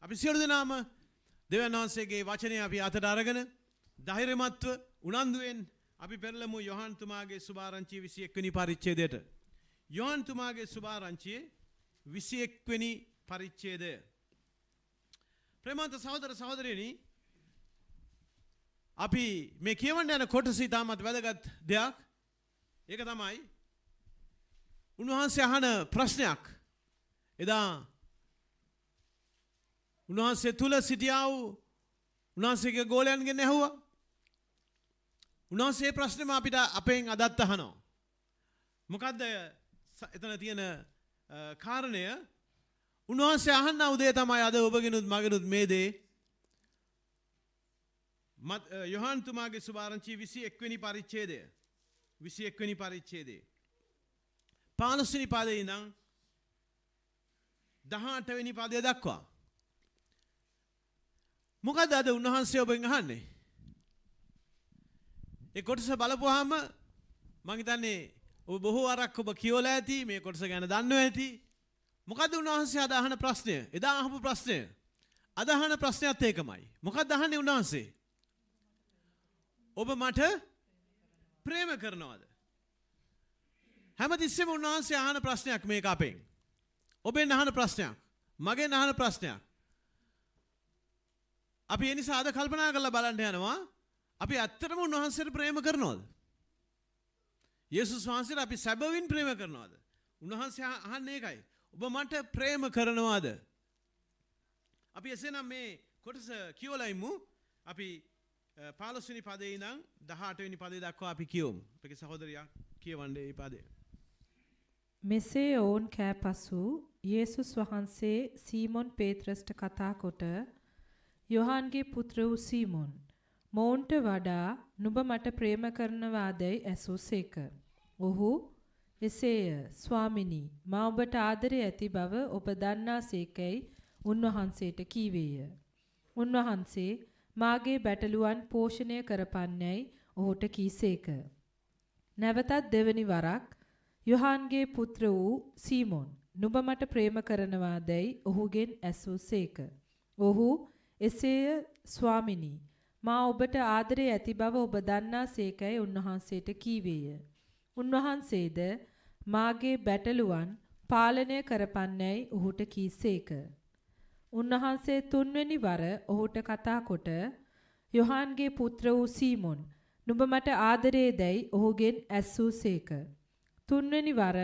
අපි සියලු දෙනාම දෙවියන් වහන්සේගේ වචනය අපි අතට අරගෙන ධෛර්යමත්ව උනන්දුවෙන් අපි පෙරළමු යොහන් තුමාගේ සුභාරංචිය 21 වෙනි පරිච්ඡේදයට. යොහන් තුමාගේ සුභාරංචියේ 21 වෙනි පරිච්ඡේදය. ප්‍රේමවන්ත සහෝදර සහෝදරියනි, අපි මේ කියවන්න යන කොටස ඉතාමත් වැදගත් දෙයක්. ඒක තමයි උන්වහන්සේ අහන ප්‍රශ්නයක්. එදා උන්වහන්සේ තුල සිටියා වූ උන්වහන්සේගේ ගෝලයන්ගෙන් ඇහුවා. උන්වහන්සේ ප්‍රශ්නෙම අපිට අපෙන් අදත් අහනවා. මොකද්ද එතන තියෙන කාරණය? උන්වහන්සේ අහන්න උදේ තමයි අද ඔබගෙනුත් මගෙනුත් මේ දේ. යොහන් තුමාගේ සුභාරංචිය 21 වෙනි පරිච්ඡේදය. 21 වෙනි පරිච්ඡේදය. 15 වෙනි පදයේ ඉඳන් 18 වෙනි පදය දක්වා. මොකද අද උන්වහන්සේ ඔබෙන් අහන්නේ? ඒ කොටස බලපුවාම මම හිතන්නේ ඔබ බොහෝ වරක් ඔබ කියවලා ඇති, මේ කොටස ගැන දන්නවා ඇති. මොකද උන්වහන්සේ අද අහන ප්‍රශ්නය? එදා අහපු ප්‍රශ්නය. අද අහන ප්‍රශ්නයත් ඒකමයි. මොකක්ද අහන්නේ උන්වහන්සේ? ඔබ මට ප්‍රේම කරනවද? හැමතිස්සෙම උන්වහන්සේ අහන ප්‍රශ්නයක් මේක අපෙන්. ඔබෙන් අහන ප්‍රශ්නයක්. මගෙන් අහන ප්‍රශ්නයක්. අපි ඒ නිසා අද කල්පනා කරලා බලන්න යනවා. අපි ඇත්තටම උන්වහන්සේට ප්‍රේම කරනවද? යේසුස් වහන්සේට අපි සැබවින් ප්‍රේම කරනවද? උන්වහන්සේ අහන්නේ ඒකයි. ඔබ මට ප්‍රේම කරනවද? අපි එසේනම් මේ කොටස කියවලා ඉමු. අපි 15 වෙනි පදේ ඉඳන් 18 වෙනි පදේ දක්වා අපි කියවමු. අපේ සහෝදරියා කියවන්නේ මේ පදේ. මෙසේ ඔවුන් කෑ පසු යේසුස් වහන්සේ සීමොන් පේත්‍රස්ට කතා කොට, යොහන්ගේ පුත්‍ර වූ සීමොන්, මොවුන්ට වඩා නුඹ මට ප්‍රේම කරනවාදැයි ඇසූසේක. ඔහු, එසේය ස්වාමිනී, මා ඔබට ආදරේ ඇති බව ඔබ දන්නාසේකැයි උන්වහන්සේට කීවේය. උන්වහන්සේ මාගේ බැටළුවන් පෝෂණය කරපන්නැයි ඔහුට කීසේක. නැවතත් දෙවනි වරක්, යොහන්ගේ පුත්‍ර වූ සීමොන්, නුඹ මට ප්‍රේම කරනවාදැයි ඔහුගෙන් ඇසූසේක. ඔහු, එසේය ස්වාමිනී, මා ඔබට ආදරේ ඇති බව ඔබ දන්නාසේකැයි උන්වහන්සේට කීවේය. උන්වහන්සේද මාගේ බැටළුවන් පාලනය කරපන්නැයි ඔහුට කීසේක. උන්වහන්සේ තුන්වෙනි වර ඔහුට කතා කොට, යොහන්ගේ පුත්‍ර වූ සීමොන්, නුඹ මට ආදරේදැයි ඔහුගෙන් ඇසූසේක. තුන්වෙනි වර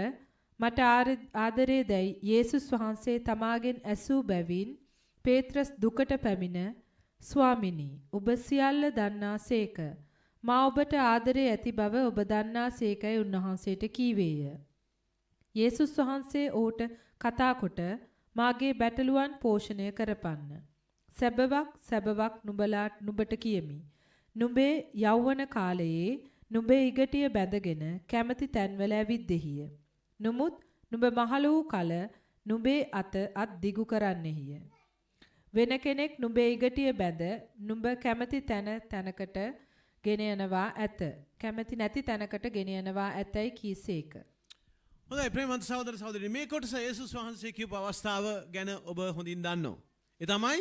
මට ආදරේදැයි යේසුස් වහන්සේ තමාගෙන් ඇසූ බැවින් පේත්‍රස් දුකට පැමිණ, ස්වාමිනී, ඔබ සියල්ල දන්නාසේක, මා ඔබට ආදරේ ඇති බව ඔබ දන්නාසේකයි උන්වහන්සේට කීවේය. යේසුස් වහන්සේ ඔහුට කතා කොට, මාගේ බැටළුවන් පෝෂණය කරපන්න. සැබවක් නුඹට කියමි. නුඹේ යෞවන කාලයේ නුඹේ ඉගටිය බැඳගෙන කැමැති තැන්වල ඇවිද්දෙහිය. නමුත් නුඹ මහලු වූ කල නුඹේ අත් දිගු කරන්නෙහිය. වෙන කෙනෙක් නුඹේ ඉගටිය බැඳ නුඹ කැමැති තැනකට ගෙන යනවා ඇත. කැමැති නැති තැනකට ගෙන යනවා ඇතැයි කීසේක. හොඳයි ප්‍රේමවන්ත සහෝදර සහෝදරි, මේ කොටස යේසුස් වහන්සේ කියපු අවස්ථාව ගැන ඔබ හොඳින් දන්නවා. ඒ තමයි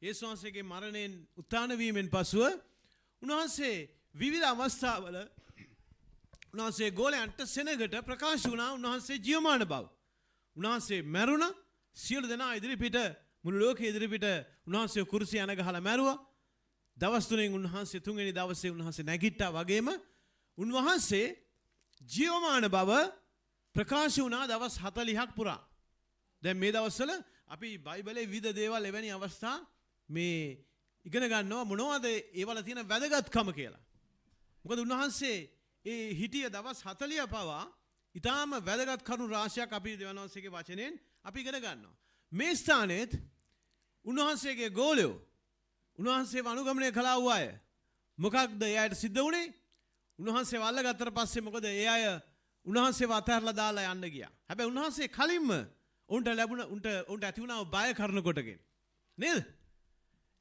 යේසුස් වහන්සේගේ මරණයෙන් උත්ථාන වීමෙන් පසුව උන්වහන්සේ විවිධ අවස්ථාවල උන්වහන්සේ ගෝලයන්ට සෙනගට ප්‍රකාශ වුණා උන්වහන්සේ ජීවමාන බව. උන්වහන්සේ මැරුණා. සියලු දෙනා ඉදිරිපිට, මුළු ලෝකෙ ඉදිරිපිට උන්වහන්සේ කුරුසිය යන ගහලා මැරුවා. දවස් 3න් උන්වහන්සේ තුන්වෙනි දවසේ උන්වහන්සේ නැගිට්ටා වගේම උන්වහන්සේ ජීවමාන බව ප්‍රකාශ වුණා දවස් 40ක් පුරා. දැන් මේ දවස්වල අපි බයිබලයේ විවිධ දේවල් එවැනි අවස්ථා මේ ඉගෙන ගන්නවා මොනවද ඒවල තියෙන වැදගත්කම කියලා. මොකද උන්වහන්සේ ඒ හිටිය දවස් 40 පවා ඊටාම වැදගත් කරුණු රාශියක් අපි දෙවියන්වහන්සේගේ වචනෙන් අපි ඉගෙන ගන්නවා. මේ ස්ථානෙත් උන්වහන්සේගේ ගෝලයෝ උන්වහන්සේව අනුගමනය කළා වූ අය මොකක්ද ඒ අයට සිද්ධ වුණේ? උන්වහන්සේ වල්ල ගත්තට පස්සේ මොකද ඒ අය උන්වහන්සේව අතහැරලා දාලා යන්න ගියා. හැබැයි උන්වහන්සේ කලින්ම උන්ට ඇති වුණා බය කරන කොටගෙන. නේද?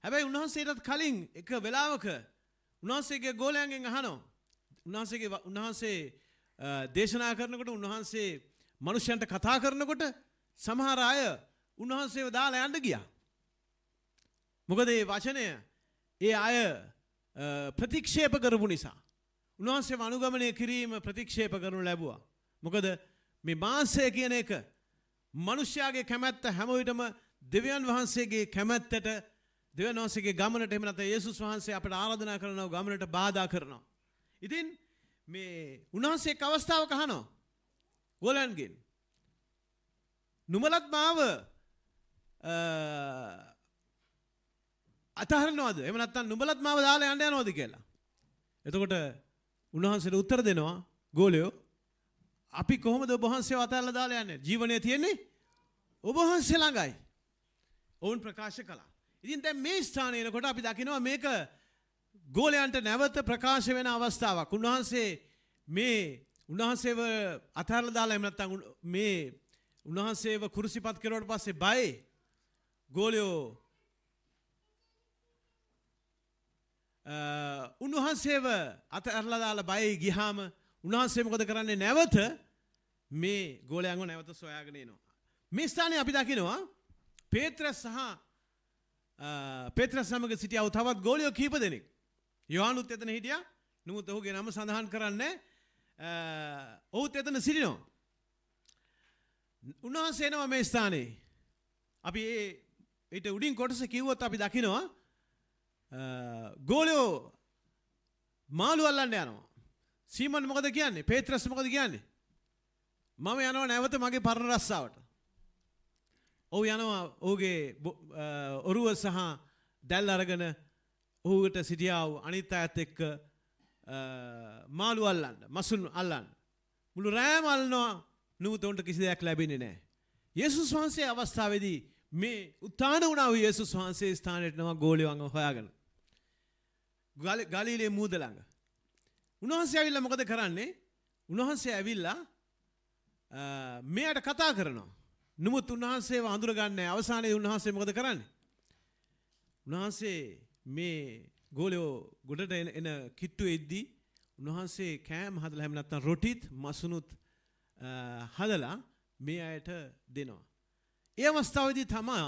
හැබැයි උන්වහන්සේටත් කලින් එක වෙලාවක උන්වහන්සේගේ ගෝලයන්ගෙන් අහනවා. උන්වහන්සේ දේශනා කරනකොට, උන්වහන්සේ මනුෂ්‍යයන්ට කතා කරනකොට සමහර අය උන්වහන්සේව දාලා යන්න ගියා. මොකද මේ වචනය ඒ අය ප්‍රතික්ෂේප කරපු නිසා. උන්වහන්සේ අනුගමනය කිරීම ප්‍රතික්ෂේප කරනු ලැබුවා. මොකද මේ මාංශය කියන එක මනුෂ්‍යයාගේ කැමැත්ත හැම විටම දෙවියන් වහන්සේගේ කැමැත්තට දෙවියන් වහන්සේගේ ගමනට එහෙම නැත්නම් යේසුස් වහන්සේ අපට ආරාධනා කරනවා ගමනට බාධා කරනවා. ඉතින් මේ උන්වහන්සේ එක් අවස්ථාවක අහනවා ගෝලයන්ගෙන් නුඹලත් මාව අතහරිනවද? එහෙම නැත්නම් නුඹලත් මාව දාලා යන්න යනවද කියලා. එතකොට උන්වහන්සේට උත්තර දෙනවා ගෝලයෝ අපි කොහොමද ඔබ වහන්සේව අතහැරලා දාලා යන්නේ? ජීවනය තියෙන්නේ ඔබ වහන්සේ ළඟයි. ඔවුන් ප්‍රකාශ කළා. ඉතින් දැන් මේ ස්ථානයේ එනකොට අපි දකිනවා මේක ගෝලයන්ට නැවත ප්‍රකාශ වෙන අවස්ථාවක්. උන්වහන්සේව අතහැරලා දාලා එහෙම නැත්නම් මේ උන්වහන්සේව කුරුසිපත් කරුවාට පස්සේ බයයි. ගෝලයෝ උන්වහන්සේව අතහැරලා දාලා බයයි ගියාම උන්වහන්සේ මොකද කරන්නේ? නැවත මේ ගෝලයන්ව නැවත සොයාගෙන එනවා. මේ ස්ථානයේ අපි දකිනවා පේත්‍රස් සමග සිටියව තවත් ගෝලියෝ කීප දෙනෙක්. යෝහනුත් එතන හිටියා. නමුත් ඔහුගේ නම සඳහන් කරන්නේ ඔහුත් එතන සිටිනවා. උන්වහන්සේ එනවා මේ ස්ථානයේ. අපි ඊට උඩින් කොටස කිව්වොත් අපි දකිනවා ගෝලියෝ මාළු අල්ලන්න යනවා. සීමන් මොකද කියන්නේ? පේත්‍රස් මොකද කියන්නේ? මම යනවා නැවත මගේ පරණ රස්සාවට. ඔහු යනවා ඔහුගේ ඔරුව සහ දැල් අරගෙන ඔහුට සිටියා වූ අනිත් අයත් එක්ක මාළු අල්ලන්න, මසුන් අල්ලන්න. මුළු රෑම අල්ලනවා. නමුත් උන්ට කිසි දෙයක් ලැබෙන්නේ නැහැ. යේසුස් වහන්සේ අවස්ථාවේදී මේ උත්ථාන වුණා වූ යේසුස් වහන්සේ ස්ථානයට යනවා ගෝලියෝන්ව හොයාගෙන. ගලිලේ මූද ළඟ. උන්වහන්සේ ඇවිල්ලා මොකද කරන්නේ? උන්වහන්සේ ඇවිල්ලා මෙයාට කතා කරනවා. නමුත් උන්වහන්සේව අඳුරගන්නේ අවසානයේ උන්වහන්සේ මොකද කරන්නේ? උන්වහන්සේ මේ ගෝලියෝ ගොඩට එන කිට්ටු එද්දී උන්වහන්සේ කෑම හදලා හැම නැත්නම් රොටිත් මසුනුත් හදලා මේ අයට දෙනවා. ඒ අවස්ථාවේදී තමයි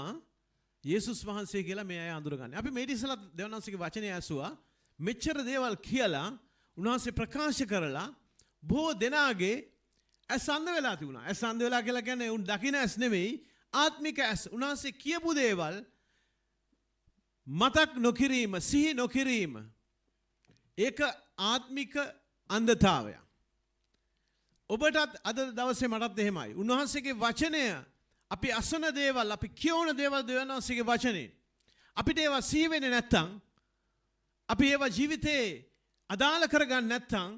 යේසුස් වහන්සේ කියලා මේ අය අඳුරගන්නේ. අපි මේ ඉස්සලා දෙවනන්සේගේ වචනය ඇසුවා. මෙච්චර දේවල් කියලා උන්වහන්සේ ප්‍රකාශ කරලා බොහෝ දෙනාගේ ඇස් අන්ධ වෙලා තිබුණා. ඇස් අන්ධ වෙලා කියලා කියන්නේ උන් දකින ඇස් නෙවෙයි ආත්මික ඇස්. උන්වහන්සේ කියපු දේවල් මතක් නොකිරීම, සිහි නොකිරීම ඒක ආත්මික අන්ධතාවය. ඔබටත් අද දවසේ මටත් එහෙමයි. උන්වහන්සේගේ වචනය අපි අසන දේවල්, අපි කියවන දේවල් දෙවියන්වහන්සේගේ වචනේ. අපිට ඒවා සිහි වෙන්නේ නැත්තම්, අපි ඒවා ජීවිතේ අදාළ කරගන්න නැත්තම්,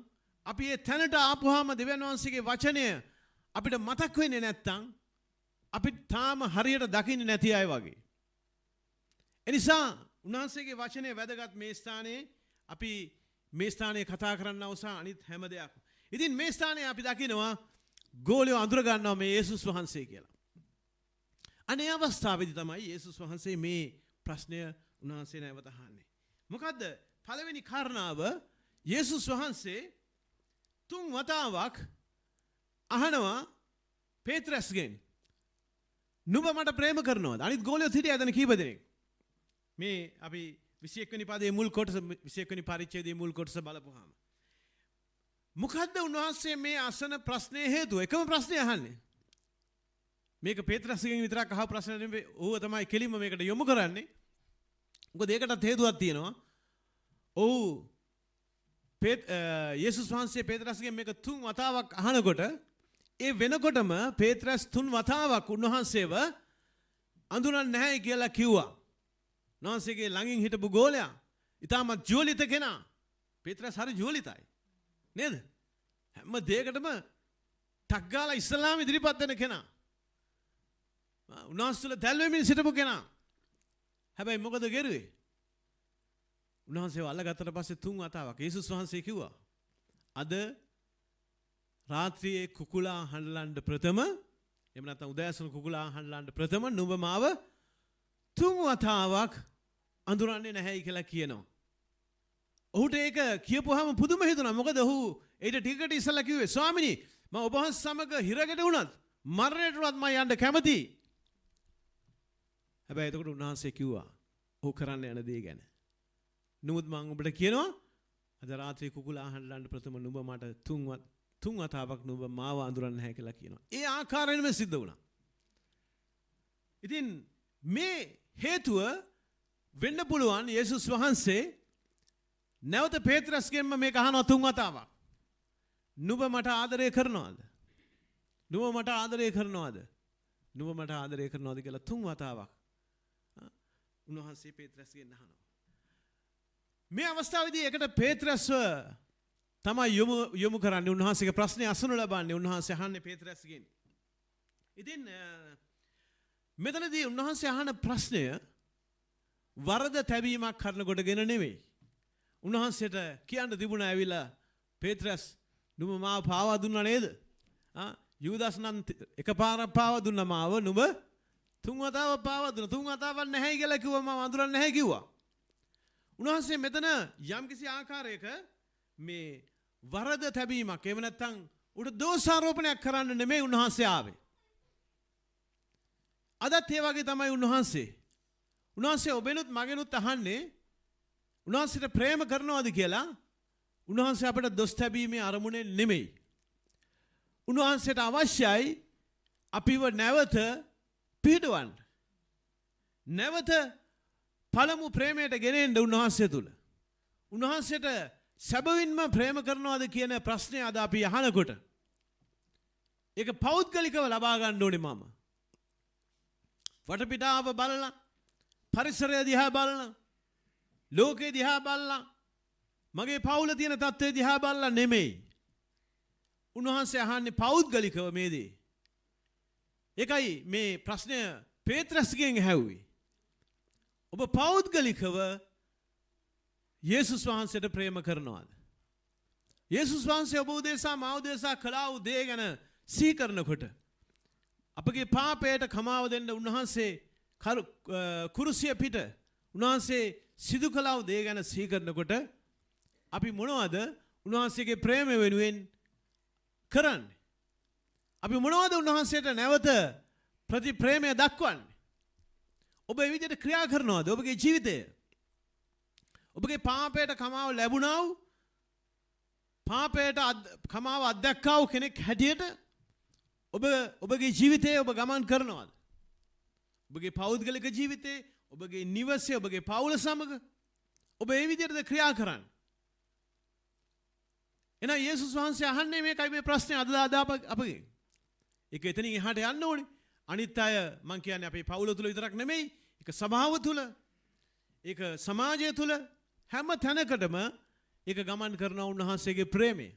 අපි ඒ තැනට ආපුවාම දෙවියන් වහන්සේගේ වචනය අපිට මතක් වෙන්නේ නැත්තම් අපි තාම හරියට දකින්නේ නැති අය වගේ. එනිසා උන්වහන්සේගේ වචනය වැදගත් මේ ස්ථානයේ. අපි මේ ස්ථානයේ කතා කරන්න අවසා අනිත් හැම දෙයක්. ඉතින් මේ ස්ථානයේ අපි දකිනවා ගෝලියෝ අඳුර ගන්නවා මේ යේසුස් වහන්සේ කියලා. අනේ අවස්ථාවේදී තමයි යේසුස් වහන්සේ මේ ප්‍රශ්නය උන්වහන්සේ නැවත අහන්නේ. මොකද්ද? පළවෙනි කාරණාව යේසුස් වහන්සේ 3 වතාවක් අහනවා පේත්‍රස්ගෙන් නුඹ මට ප්‍රේම කරනවද? අනිත් ගෝලියෝ හිටියා එතන කීප දෙනෙක්. මේ අපි 21 වෙනි පදයේ මුල් කොටස 21 වෙනි පරිච්ඡේදයේ මුල් කොටස බලපුවාම මොකද්ද උන්වහන්සේ මේ අසන ප්‍රශ්නේ හේතුව? එකම ප්‍රශ්නේ අහන්නේ. මේක පේත්‍රස්ගෙන් විතරක් අහපු ප්‍රශ්න නෙවෙයි. ඌව තමයි කෙලින්ම මේකට යොමු කරන්නේ. මොකද ඒකටත් හේතුවක් තියෙනවා. ඔව් යේසුස් වහන්සේ පේත්‍රස්ගෙන් මේක 3 වතාවක් අහනකොට ඒ වෙනකොටම පේත්‍රස් 3 වතාවක් උන්වහන්සේව අඳුරන්නේ නැහැ කියලා කිව්වා. උන්වහන්සේගේ ළඟින් හිටපු ගෝලයා ඊටමත් ජෝලිත කෙනා. පේත්‍රස් හරි ජෝලිතයි. නේද? හැම දෙයකටම ටක් ගාලා ඉස්ලාම ඉදිරිපත් වෙන කෙනා. උන්වහන්සේල දැල්වෙමින් සිටපු කෙනා. හැබැයි මොකද කරුවේ? උන්වහන්සේව අල්ලගත්තට පස්සේ 3 වතාවක් යේසුස් වහන්සේ කිව්වා අද රාත්‍රියේ කුකුලා හඬලන්න ප්‍රථම, එහෙම නැත්නම් උදෑසන කුකුලා හඬලන්න ප්‍රථම නුඹ මාව 3 වතාවක් අඳුරන්නේ නැහැයි කියලා කියනවා. ඔහුට ඒක කියපුවාම පුදුම හිතුණා. මොකද ඔහු ඊට ටිකට ඉස්සලා කිව්වේ ස්වාමිනී මම ඔබ වහන්සේ සමග හිරගෙට වුණත් මරණයට වුණත් මම යන්න කැමතියි. හැබැයි එතකොට උන්වහන්සේ කිව්වා ඔහු කරන්න යන දේ ගැන. නමුත් මම ඔබට කියනවා අද රාත්‍රියේ කුකුලා අහන්න ප්‍රථම නුඹ මට තුන් වතාවක් නුඹ මාව අඳුරන්නේ නැහැ කියලා කියනවා. ඒ ආකාරයෙන්ම සිද්ධ වුණා. ඉතින් මේ හේතුව වෙන්න පුළුවන් යේසුස් වහන්සේ නැවත පේත්‍රස්ගෙන්ම මේක අහනවා තුන් වතාවක්. නුඹ මට ආදරය කරනවද? නුඹ මට ආදරය කරනවද? නුඹ මට ආදරය කරනවද කියලා තුන් වතාවක් උන්වහන්සේ පේත්‍රස්ගෙන් අහනවා. මේ අවස්ථාවේදී එකට පේත්‍රස්ව තමයි යොමු කරන්නේ. උන්වහන්සේගේ ප්‍රශ්නේ අසනු ලබන්නේ උන්වහන්සේ අහන්නේ පේත්‍රස්ගෙන්. ඉතින් මෙතනදී උන්වහන්සේ අහන ප්‍රශ්නය වරද තැබීමක් කරන කොටගෙන නෙවෙයි. උන්වහන්සේට කියන්න තිබුණා ඇවිල්ලා පේත්‍රස් නුඹ මාව පාවා දුන්නා නේද? යූදාස් නම් එකපාරක් පාවා දුන්නා මාව නුඹ තුන් වතාවක් පාවා දුන්නා. තුන් වතාවක් නැහැ කියලා කිව්වා මම අඳුරන්නේ නැහැ කිව්වා. උන්වහන්සේ මෙතන යම්කිසි ආකාරයක මේ වරද තැබීමක් එහෙම නැත්නම් උට දෝෂාරෝපණයක් කරන්න නෙමෙයි උන්වහන්සේ ආවේ. අදත් ඒ වගේ තමයි උන්වහන්සේ. උන්වහන්සේ ඔබෙනුත් මගෙනුත් අහන්නේ උන්වහන්සේට ප්‍රේම කරනවද කියලා. උන්වහන්සේ අපට දොස් තැබීමේ අරමුණේ නෙමෙයි. උන්වහන්සේට අවශ්‍යයි අපිව නැවත පිහිටවන්න. නැවත පළමු ප්‍රේමයට ගෙනෙන්න උන්වහන්සේ තුල. උන්වහන්සේට සැබවින්ම ප්‍රේම කරනවද කියන ප්‍රශ්නේ අද අපි අහනකොට ඒක පෞද්ගලිකව ලබා ගන්න ඕනේ මම. වටපිටාව බලලා පරිසරය දිහා බලලා ලෝකේ දිහා බලලා මගේ පවුල තියෙන තත්ත්වය දිහා බලලා නෙමෙයි. උන්වහන්සේ අහන්නේ පෞද්ගලිකව මේ දේ. ඒකයි මේ ප්‍රශ්නය පේත්‍රස්ගෙන් ඇහුවේ. ඔබ පෞද්ගලිකව යේසුස් වහන්සේට ප්‍රේම කරනවාද? යේසුස් වහන්සේ ඔබ උදෙසා මා උදෙසා කළා වූ දේ ගැන සිහි කරනකොට අපගේ පාපයට කමාව දෙන්න උන්වහන්සේ කුරුසිය පිට උන්වහන්සේ සිදු කළා වූ දේ ගැන සිහි කරනකොට අපි මොනවද උන්වහන්සේගේ ප්‍රේමය වෙනුවෙන් කරන්නේ? අපි මොනවද උන්වහන්සේට නැවත ප්‍රතිප්‍රේමය දක්වන්නේ? ඔබ ඒ විදිහට ක්‍රියා කරනවද ඔබගේ ජීවිතයේ? ඔබගේ පාපයට කමාව ලැබුණා වූ පාපයට කමාව අත්දැක්කා වූ කෙනෙක් හැටියට ඔබගේ ජීවිතයේ ඔබ ගමන් කරනවද? ඔබගේ පෞද්ගලික ජීවිතයේ ඔබගේ නිවසේ ඔබගේ පවුල සමග ඔබ ඒ විදිහටද ක්‍රියා කරන්නේ? එහෙනම් යේසුස් වහන්සේ අහන්නේ මේකයි මේ ප්‍රශ්නේ අද අපගේ. ඒක එතනින් එහාට යන්න ඕනේ. අනිත් අය මං කියන්නේ අපේ පවුල තුල විතරක් නෙමෙයි. ඒක සභාව තුල, ඒක සමාජය තුල හැම තැනකටම ඒක ගමන් කරන උන්වහන්සේගේ ප්‍රේමය.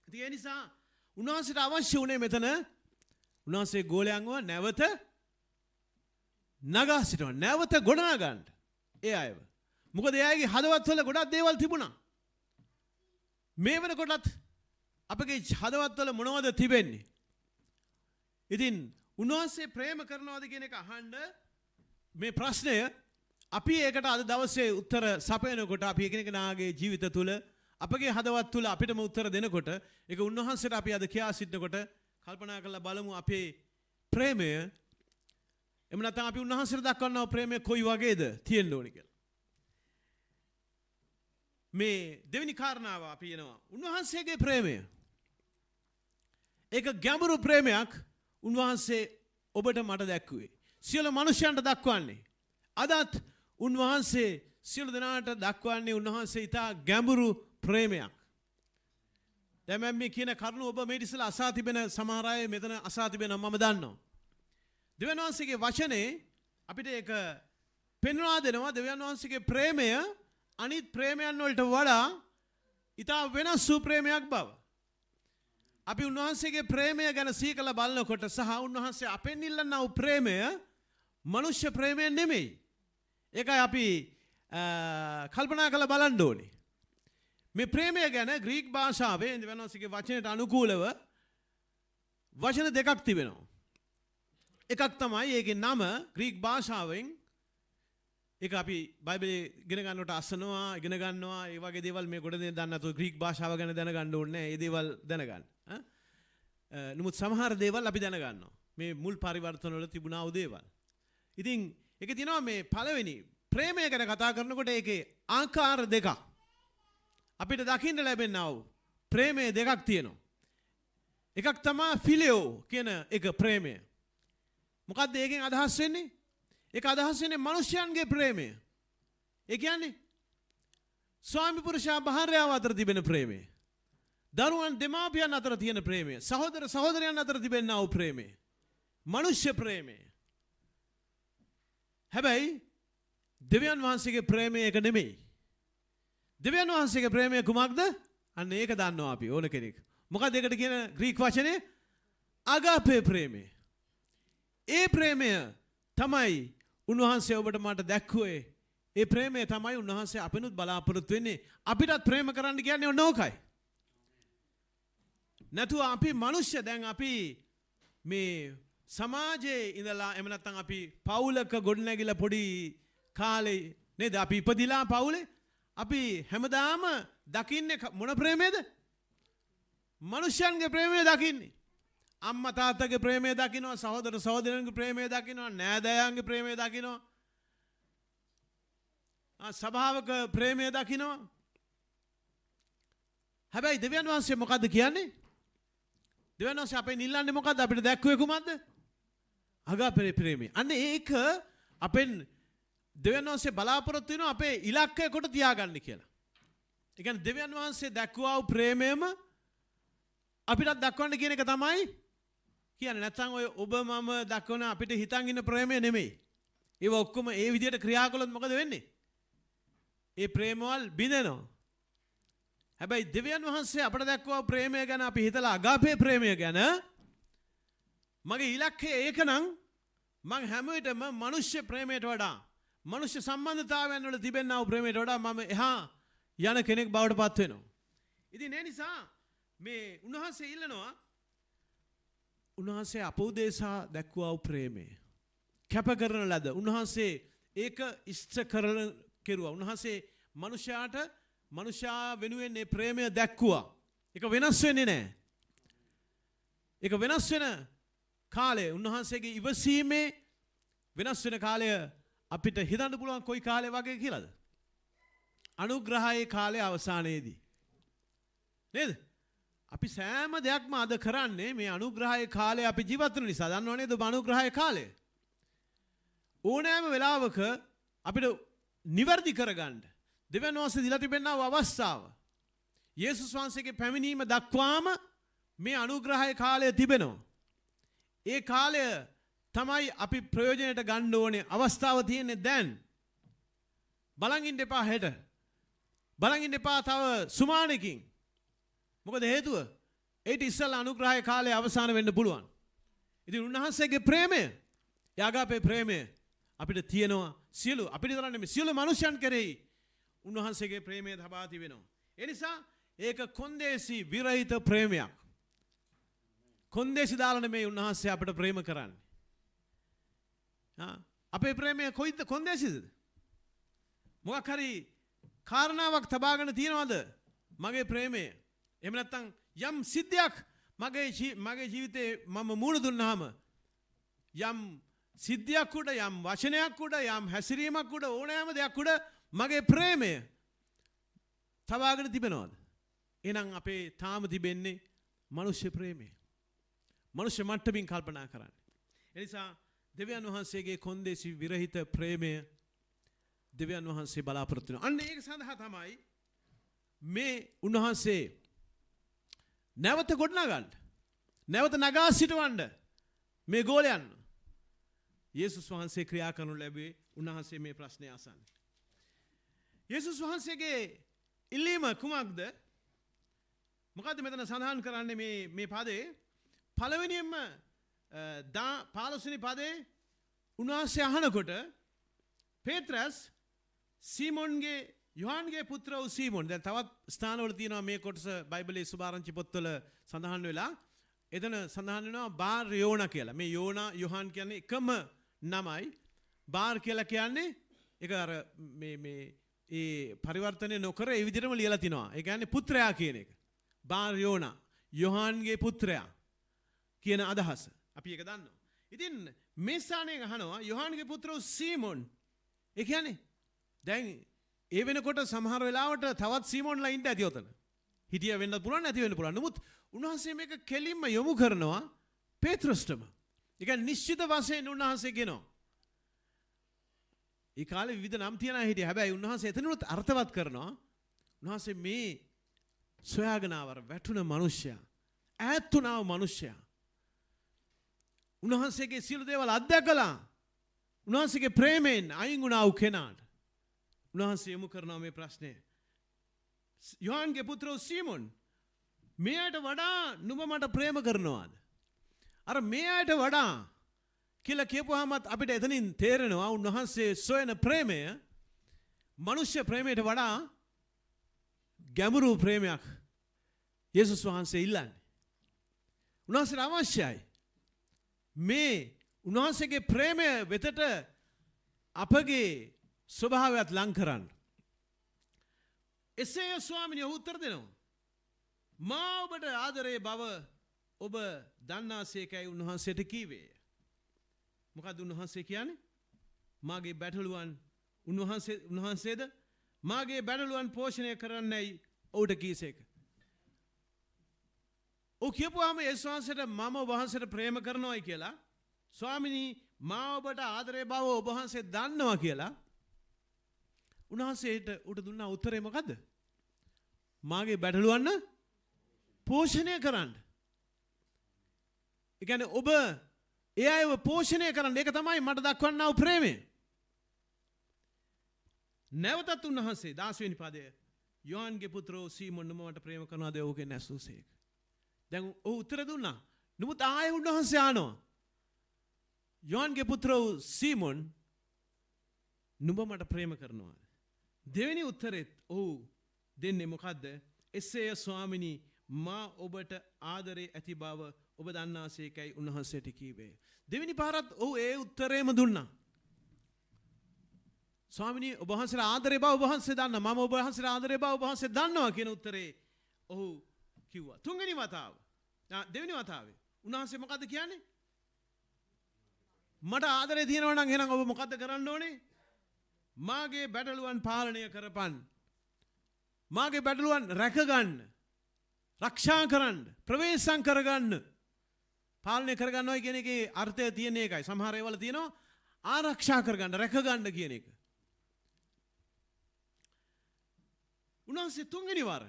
ඉතින් ඒ නිසා උන්වහන්සේට අවශ්‍ය උනේ මෙතන උන්වහන්සේ ගෝලයන්ව නැවත නගා සිටවන්න, නැවත ගොඩනගා ගන්න ඒ අයව. මොකද ඒ අයගේ හදවත්වල ගොඩක් දේවල් තිබුණා. මේ වෙනකොටත් අපගේ හදවත්වල මොනවද තිබෙන්නේ? ඉතින් උන්වහන්සේ ප්‍රේම කරනවද කියන එක අහන්න මේ ප්‍රශ්නය අපි ඒකට අද දවසේ උත්තර සපයනකොට අපි එකිනෙකාගේ ජීවිත තුළ අපගේ හදවත් තුළ අපිටම උත්තර දෙනකොට ඒක උන්වහන්සේට අපි අද කියා සිටනකොට කල්පනා කරලා බලමු අපේ ප්‍රේමය එහෙම නැත්නම් අපි උන්වහන්සේට දක්වනා ප්‍රේමය කොයි වගේද තියෙන්න ඕනේ කියලා. මේ දෙවෙනි කාරණාව අපි එනවා උන්වහන්සේගේ ප්‍රේමය. ඒක ගැඹුරු ප්‍රේමයක් උන්වහන්සේ ඔබට මට දැක්ුවේ. සියලු මනුෂ්‍යයන්ට දක්වන්නේ. අදත් උන්වහන්සේ සියලු දෙනාට දක්වන්නේ උන්වහන්සේ ඉතා ගැඹුරු ප්‍රේමයක්. දැන් මම මේ කියන කරුණ ඔබ මේ ඉස්සලා අසා තිබෙන සමහර අය මෙතන අසා තිබෙනවා මම දන්නවා. දෙවියන් වහන්සේගේ වචනේ අපිට ඒක පෙන්වා දෙනවා දෙවියන් වහන්සේගේ ප්‍රේමය අනිත් ප්‍රේමයන් වලට වඩා ඉතා වෙනස් වූ ප්‍රේමයක් බව. අපි උන්වහන්සේගේ ප්‍රේමය ගැන සීකලා බලනකොට සහ උන්වහන්සේ අපෙන් ඉල්ලනා වූ ප්‍රේමය මනුෂ්‍ය ප්‍රේමය නෙමෙයි. ඒකයි අපි කල්පනා කරලා බලන්න ඕනේ. මේ ප්‍රේමය ගැන ග්‍රීක භාෂාවේ දෙවියන් වහන්සේගේ වචනයට අනුකූලව වචන දෙකක් තිබෙනවා. එකක් තමයි ඒකේ නම ග්‍රීක භාෂාවෙන් ඒක අපි බයිබලයේ ඉගෙන ගන්නකොට අසනවා ඉගෙන ගන්නවා ඒ වගේ දේවල් මේ කොට දන්නේ නැතුව ග්‍රීක භාෂාව ගැන දැනගන්න ඕනේ නැහැ. ඒ දේවල් දැනගන්න. නමුත් සමහර දේවල් අපි දැනගන්නවා. මේ මුල් පරිවර්තන වල තිබුණා වූ දේවල්. ඉතින් ඒක තියෙනවා මේ පළවෙනි ප්‍රේමය ගැන කතා කරනකොට ඒකේ ආකාර දෙකක් අපිට දකින්න ලැබෙනවා. ප්‍රේමය දෙකක් තියෙනවා. එකක් තමයි ෆිලියෝ කියන එක ප්‍රේමය. මොකක්ද ඒකෙන් අදහස් වෙන්නේ? ඒක අදහස් වෙන්නේ මිනිස්යන්ගේ ප්‍රේමය. ඒ කියන්නේ ස්වාමි පුරුෂයා භාර්යාව අතර තිබෙන ප්‍රේමය. දරුවන් දෙමාපියන් අතර තියෙන ප්‍රේමය. සහෝදර සහෝදරයන් අතර තිබෙනා වූ ප්‍රේමය. මනුෂ්‍ය ප්‍රේමය. හැබැයි දෙවියන් වහන්සේගේ ප්‍රේමය එක නෙමෙයි. දෙවියන් වහන්සේගේ ප්‍රේමය කුමක්ද? අන්න ඒක දන්නවා අපි ඕන කෙනෙක්. මොකක්ද ඒකට කියන ග්‍රීක වචනේ? අගාපේ ප්‍රේමය. ඒ ප්‍රේමය තමයි උන්වහන්සේ ඔබට මට දැක්කුවේ. ඒ ප්‍රේමය තමයි උන්වහන්සේ අපිනුත් බලාපොරොත්තු වෙන්නේ. අපිටත් ප්‍රේම කරන්න කියන්නේ ඕනෝකයි. නැතුව අපි මිනිස්සු දැන් අපි මේ සමාජයේ ඉඳලා එහෙම නැත්නම් අපි පවුලක ගොඩනැගිලා පොඩි කාලේ නේද අපි ඉපදිලා පවුලේ අපි හැමදාම දකින්නේ මොන ප්‍රේමයේද? මනුෂ්‍යයන්ගේ ප්‍රේමය දකින්නේ. අම්මා තාත්තගේ ප්‍රේමය දකිනවා, සහෝදර සහෝදරයන්ගේ ප්‍රේමය දකිනවා, නෑදෑයන්ගේ ප්‍රේමය දකිනවා. සභාවක ප්‍රේමය දකිනවා. හැබැයි දෙවියන් වහන්සේ මොකද්ද කියන්නේ? දෙවියන් වහන්සේ අපෙන් ඉල්ලන්නේ මොකද්ද? අපිට දැක්කුවේ කුමක්ද? අගාපේ ප්‍රේමය. අන්න ඒක අපෙන් දෙවියන් වහන්සේ බලාපොරොත්තු වෙනවා අපේ ඉලක්කය කොට තියාගන්න කියලා. ඒ කියන්නේ දෙවියන් වහන්සේ දැක්වුවා වූ ප්‍රේමයම අපිටත් දක්වන්න කියන එක තමයි කියන්නේ. නැත්නම් ඔය ඔබ මම දක්වන අපිට හිතන් ඉන්න ප්‍රේමය නෙමෙයි. ඒව ඔක්කොම ඒ විදිහට ක්‍රියා කළොත් මොකද වෙන්නේ? ඒ ප්‍රේමවල් බිඳෙනවා. හැබැයි දෙවියන් වහන්සේ අපට දැක්වුවා ප්‍රේමය ගැන අපි හිතලා අගාපේ ප්‍රේමය ගැන මගේ ඉලක්කය ඒකනම් මං හැම විටම මනුෂ්‍ය ප්‍රේමයට වඩා මනුෂ්‍ය සම්බන්ධතාවයන් වල තිබෙනා වූ ප්‍රේමයට වඩා මම එහා යන කෙනෙක් බවට පත් වෙනවා. ඉතින් ඒ නිසා මේ උන්වහන්සේ ඉල්ලනවා උන්වහන්සේ අප උදෙසා දැක්වුවා වූ ප්‍රේමය කැප කරන ලද උන්වහන්සේ ඒක ඉෂ්ට කරන කෙරුවා. උන්වහන්සේ මනුෂ්‍යයාට මනුෂ්‍යයා වෙනුවෙන් මේ ප්‍රේමය දැක්වුවා. ඒක වෙනස් වෙන්නේ නැහැ. ඒක වෙනස් වෙන කාලය උන්වහන්සේගේ ඉවසීමේ වෙනස් වෙන කාලය අපිට හිතන්න පුළුවන් කොයි කාලේ වගේ කියලාද? අනුග්‍රහයේ කාලයේ අවසානයේදී. නේද? අපි සෑම දෙයක්ම අද කරන්නේ මේ අනුග්‍රහයේ කාලේ අපි ජීවත් වෙන නිසා. දන්නව නේද? අනුග්‍රහයේ කාලය. ඕනෑම වෙලාවක අපිට නිවැරදි කරගන්න දෙවියන් වහන්සේ දීලා තිබෙනා අවස්ථාව. යේසුස් වහන්සේගේ පැමිණීම දක්වාම මේ අනුග්‍රහයේ කාලය තිබෙනවා. ඒ කාලය තමයි අපි ප්‍රයෝජනයට ගන්න ඕනේ අවස්ථාව තියෙන්නේ දැන්. බලන් ඉන්න එපා හෙට. බලන් ඉන්න එපා තව සුමානකින්. මොකද හේතුව? ඒට ඉස්සෙල්ලා අනුග්‍රහයේ කාලය අවසන් වෙන්න පුළුවන්. ඉතින් උන්වහන්සේගේ ප්‍රේමය, යාගාපේ ප්‍රේමය අපිට තියෙනවා සියලු අපිට තරන්නේ මේ සියලු මනුෂ්‍යයන් කෙරෙහි උන්වහන්සේගේ ප්‍රේමය තබා තිබෙනවා. ඒ නිසා ඒක කොන්දේසි විරහිත ප්‍රේමයක්. කොන්දේසි දාලා මේ උන්වහන්සේ අපිට ප්‍රේම කරන්නේ. අපේ ප්‍රේමය කොයිද කොන්දේසිද? මොකක් හරි කාරණාවක් තබාගෙන තියනවද මගේ ප්‍රේමය? එහෙම නැත්නම් යම් සිද්ධියක් මගේ ජීවිතේ මම මුණ දුන්නාම යම් සිද්ධියක් උඩ යම් වචනයක් උඩ යම් හැසිරීමක් උඩ ඕනෑම දෙයක් උඩ මගේ ප්‍රේමය තබාගෙන තිබෙනවද? එහෙනම් අපේ තාම තිබෙන්නේ මනුෂ්‍ය ප්‍රේමය. මනුෂ්‍ය මට්ටමින් කල්පනා කරන්නේ. ඒ නිසා දෙවියන් වහන්සේගේ කොන්දේසි විරහිත ප්‍රේමය දෙවියන් වහන්සේ බලාපොරොත්තු වෙනවා. අන්න ඒක සඳහා තමයි මේ උන්වහන්සේ නැවත ගොඩනගන්න. නැවත නගා සිටවන්න මේ ගෝලයන්. යේසුස් වහන්සේ ක්‍රියා කරනු ලැබුවේ උන්වහන්සේ මේ ප්‍රශ්නය අසන්නේ. යේසුස් වහන්සේගේ ඉල්ලීම කුමක්ද? මොකද්ද මෙතන සඳහන් කරන්නේ මේ පදේ? පළවෙනියෙන්ම 15 වෙනි පදේ උන්වහන්සේ අහනකොට පේත්‍රස් සීමොන්ගේ යොහන්ගේ පුත්‍ර වූ සීමොන් දැන් තවත් ස්ථානවල තියෙනවා මේ කොටස බයිබලයේ සුභාරංචි පොත්වල සඳහන් වෙලා එතන සඳහන් වෙනවා බාර් යෝනා කියලා. මේ යෝනා යොහන් කියන්නේ එකම නමයි. බාර් කියලා කියන්නේ ඒක අර මේ ඒ පරිවර්තනය නොකර ඒ විදිහටම ලියලා තිනවා. ඒ කියන්නේ පුත්‍රයා කියන එක. බාර් යෝනා යොහන්ගේ පුත්‍රයා කියන අදහස. අපි ඒක දන්නවා. ඉතින් මේ ස්ථානයේ අහනවා යොහන්ගේ පුත්‍ර වූ සීමොන්. ඒ කියන්නේ දැන් ඒ වෙනකොට සමහර වෙලාවට තවත් සීමෝන්ලා ඉන්න ඇති ඔතන. හිටිය වෙන්නත් පුළුවන් නැති වෙන්න පුළුවන්. නමුත් උන්වහන්සේ මේක කෙලින්ම යොමු කරනවා පේත්‍රස්ටම. ඒ කියන්නේ නිශ්චිත වශයෙන් උන්වහන්සේ කියනවා. ඒ කාලේ විවිධ නම් තියන අය හිටියා. හැබැයි උන්වහන්සේ එතනොත් අර්ථවත් කරනවා. උන්වහන්සේ මේ සොයාගෙන ආවර වැටුණ මිනිසයා, ඈත් වුණා මිනිසයා. උන්වහන්සේගේ සියලු දේවල් අත්දැකලා උන්වහන්සේගේ ප්‍රේමයෙන් අයින් වුණා වූ කෙනාට උන්වහන්සේ යොමු කරනවා මේ ප්‍රශ්නය. යෝහන්ගේ පුත්‍රෝ සීමොන්, මේ අයට වඩා නුඹ මට ප්‍රේම කරනවාද? අර මේ අයට වඩා කියලා කියපුවාමත් අපිට එතනින් තේරෙනවා උන්වහන්සේ සොයන ප්‍රේමය මනුෂ්‍ය ප්‍රේමයට වඩා ගැඹුරු ප්‍රේමයක් යේසුස් වහන්සේ ඉල්ලන්නේ. උන්වහන්සේට අවශ්‍යයි මේ උන්වහන්සේගේ ප්‍රේමය වෙතට අපගේ ස්වභාවයත් ලං කරන්න. එසේ ස්වාමිනී ඔහු උත්තර දෙනවා. මා ඔබට ආදරේ බව ඔබ දන්නාසේකයි උන්වහන්සේට කීවේය. මොකද උන්වහන්සේ කියන්නේ? මාගේ බැටළුවන් උන්වහන්සේද මාගේ බැටළුවන් පෝෂණය කරන්නයි ඔහුට කීසේක. ඔහු කියපුවාම යේසුස් වහන්සේට මම ඔබ වහන්සේට ප්‍රේම කරනවායි කියලා, ස්වාමිනී මා ඔබට ආදරේ බව ඔබ වහන්සේ දන්නවා කියලා උන්වහන්සේට උට දුන්නා උත්තරේ මොකද්ද? මාගේ බැටළුවන් පෝෂණය කරන්න. ඒ කියන්නේ ඔබ ඒ අයව පෝෂණය කරන්න. ඒක තමයි මට දක්වන්නා වූ ප්‍රේමය. නැවතත් උන්වහන්සේ 16 වෙනි පදයේ යෝහන්ගේ පුත්‍රෝ සීමොන් නුඹ මට ප්‍රේම කරනවාද? ඔහුගේ නැසූසේක. දැන් ඔහු උත්තර දුන්නා. නමුත් ආයෙ උන්වහන්සේ ආනවා. යෝහන්ගේ පුත්‍රෝ සීමොන් නුඹ මට ප්‍රේම කරනවාද? දෙවෙනි උත්තරෙත් ඔහු දෙන්නේ මොකද්ද? එසේය ස්වාමිනී මා ඔබට ආදරේ ඇති බව ඔබ දන්නාසේකයි උන්වහන්සේට කීවේ. දෙවෙනි පාරත් ඔහු ඒ උත්තරේම දුන්නා. ස්වාමිනී ඔබ වහන්සේට ආදරේ බව ඔබ වහන්සේ දන්නවා. මම ඔබ වහන්සේට ආදරේ බව ඔබ වහන්සේ දන්නවා කියන උත්තරේ ඔහු කිව්වා. තුන්වෙනි වතාව. දෙවෙනි වතාවේ උන්වහන්සේ මොකද්ද කියන්නේ? මට ආදරේ තියෙනවා නම් එහෙනම් ඔබ මොකද්ද කරන්න ඕනේ? මාගේ බැටළුවන් පාලනය කරපන්. මාගේ බැටළුවන් රැකගන්න. රක්ෂා කරන්න. ප්‍රවේශම් කරගන්න. පාලනය කරගන්නවා කියන එකේ අර්ථය තියෙන එකයි. සමහර ඒවල තියෙනවා ආරක්ෂා කරගන්න, රැකගන්න කියන එක. උන්වහන්සේ තුන්වෙනි වර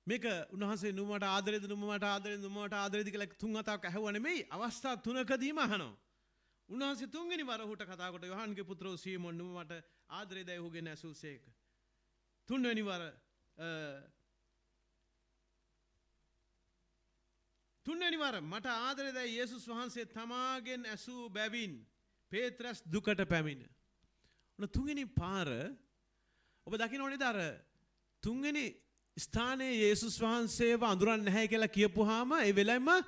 මේක උන්වහන්සේ නුඹට ආදරේද නුඹට ආදරේද නුඹට ආදරේද කියලා තුන් වතාවක් ඇහුවා නෙමෙයි, අවස්ථා තුනකදීම අහනවා. උන්වහන්සේ තුන්වෙනි වර ඔහුට කතා කොට යෝහන්ගේ පුත්‍රෝ සීමොන් නුඹ මට ආදරේදයි ඔහුගේ නැසූසේක. තුන්වෙනි වර මට ආදරේදයි යේසුස් වහන්සේ තමාගෙන් ඇසූ බැවින් පේත්‍රස් දුකට පැමිණ. උන තුන්වෙනි පාර ඔබ දකින්නෝනේද අර තුන්වෙනි ස්ථානයේ යේසුස් වහන්සේව අඳුරන්නේ නැහැ කියලා කියපුවාම ඒ වෙලාවෙම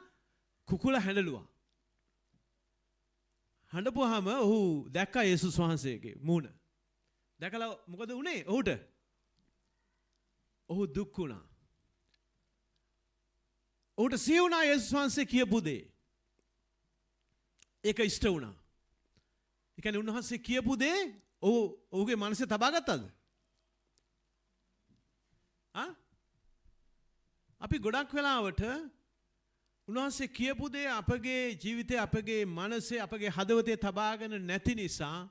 කුකුල හැඬලුවා. හඬපුවාම ඔහු දැක්කා යේසුස් වහන්සේගේ මූණ. දැකලා මොකද වුනේ ඔහුට? ඔහු දුක් වුණා. ඔහුට සිහි වුණා යේසුස් වහන්සේ කියපු දේ. ඒක ඉෂ්ට වුණා. ඒ කියන්නේ උන්වහන්සේ කියපු දේ ඔහුගේ මනසේ තබා ගත්තද? අපි ගොඩක් වෙලාවට උන්වහන්සේ කියපු දේ අපගේ ජීවිතේ, අපගේ මනසේ, අපගේ හදවතේ තබාගෙන නැති නිසා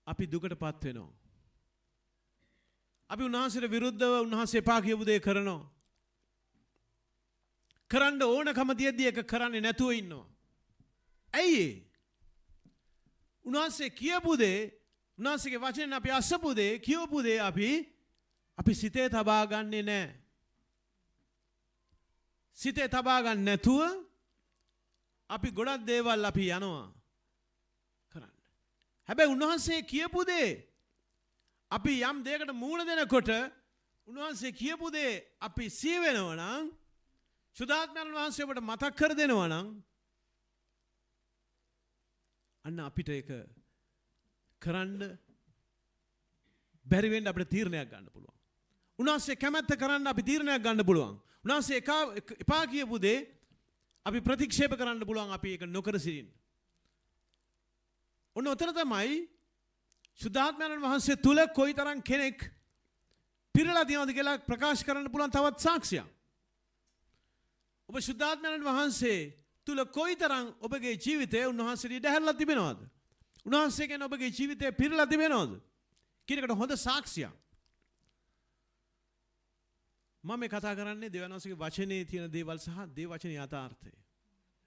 අපි දුකටපත් වෙනවා. අපි උන්වහන්සේට විරුද්ධව උන්වහන්සේ එපා කියපු දේ කරනවා. කරන්න ඕනකම තියෙද්දි ඒක කරන්නේ නැතුව ඉන්නවා. ඇයි ඒ? උන්වහන්සේ කියපු දේ, උන්වහන්සේගේ වචනෙන් අපි අසපු දේ, කියවපු දේ අපි සිතේ තබා ගන්නේ නැහැ. සිතේ තබා ගන්න නැතුව අපි ගොඩක් දේවල් අපි යනවා කරන්න. හැබැයි උන්වහන්සේ කියපු දේ අපි යම් දෙයකට මූණ දෙනකොට උන්වහන්සේ කියපු දේ අපි සිහි වෙනවා නම්, සුදාත්මයන් වහන්සේ ඔබට මතක් කර දෙනවා නම්, අන්න අපිට ඒක කරන්න බැරි වෙන්න අපිට තීරණයක් ගන්න පුළුවන්. උන්වහන්සේ කැමැත්ත කරන්න අපි තීරණයක් ගන්න පුළුවන්. උන්වහන්සේ එපා කියපු දේ අපි ප්‍රතික්ෂේප කරන්න පුළුවන්. අපි ඒක නොකර සිටින්න. ඔන්න ඔතන තමයි සුද්ධාත්මයන් වහන්සේ තුල කොයිතරම් කෙනෙක් පිරලා තියෙනවද කියලා ප්‍රකාශ කරන්න පුළුවන් තවත් සාක්ෂියක්. ඔබ සුද්ධාත්මයන් වහන්සේ තුල කොයිතරම් ඔබගේ ජීවිතයේ උන්වහන්සේ ඉඩහැරලා තිබෙනවද? උන්වහන්සේ ගැන ඔබගේ ජීවිතේ පිරලා තිබෙනවද? කියනකට හොඳ සාක්ෂියක්. මම මේ කතා කරන්නේ දෙවියන් වහන්සේගේ වචනේ තියෙන දේවල් සහ දේ වචනේ යථාර්ථය.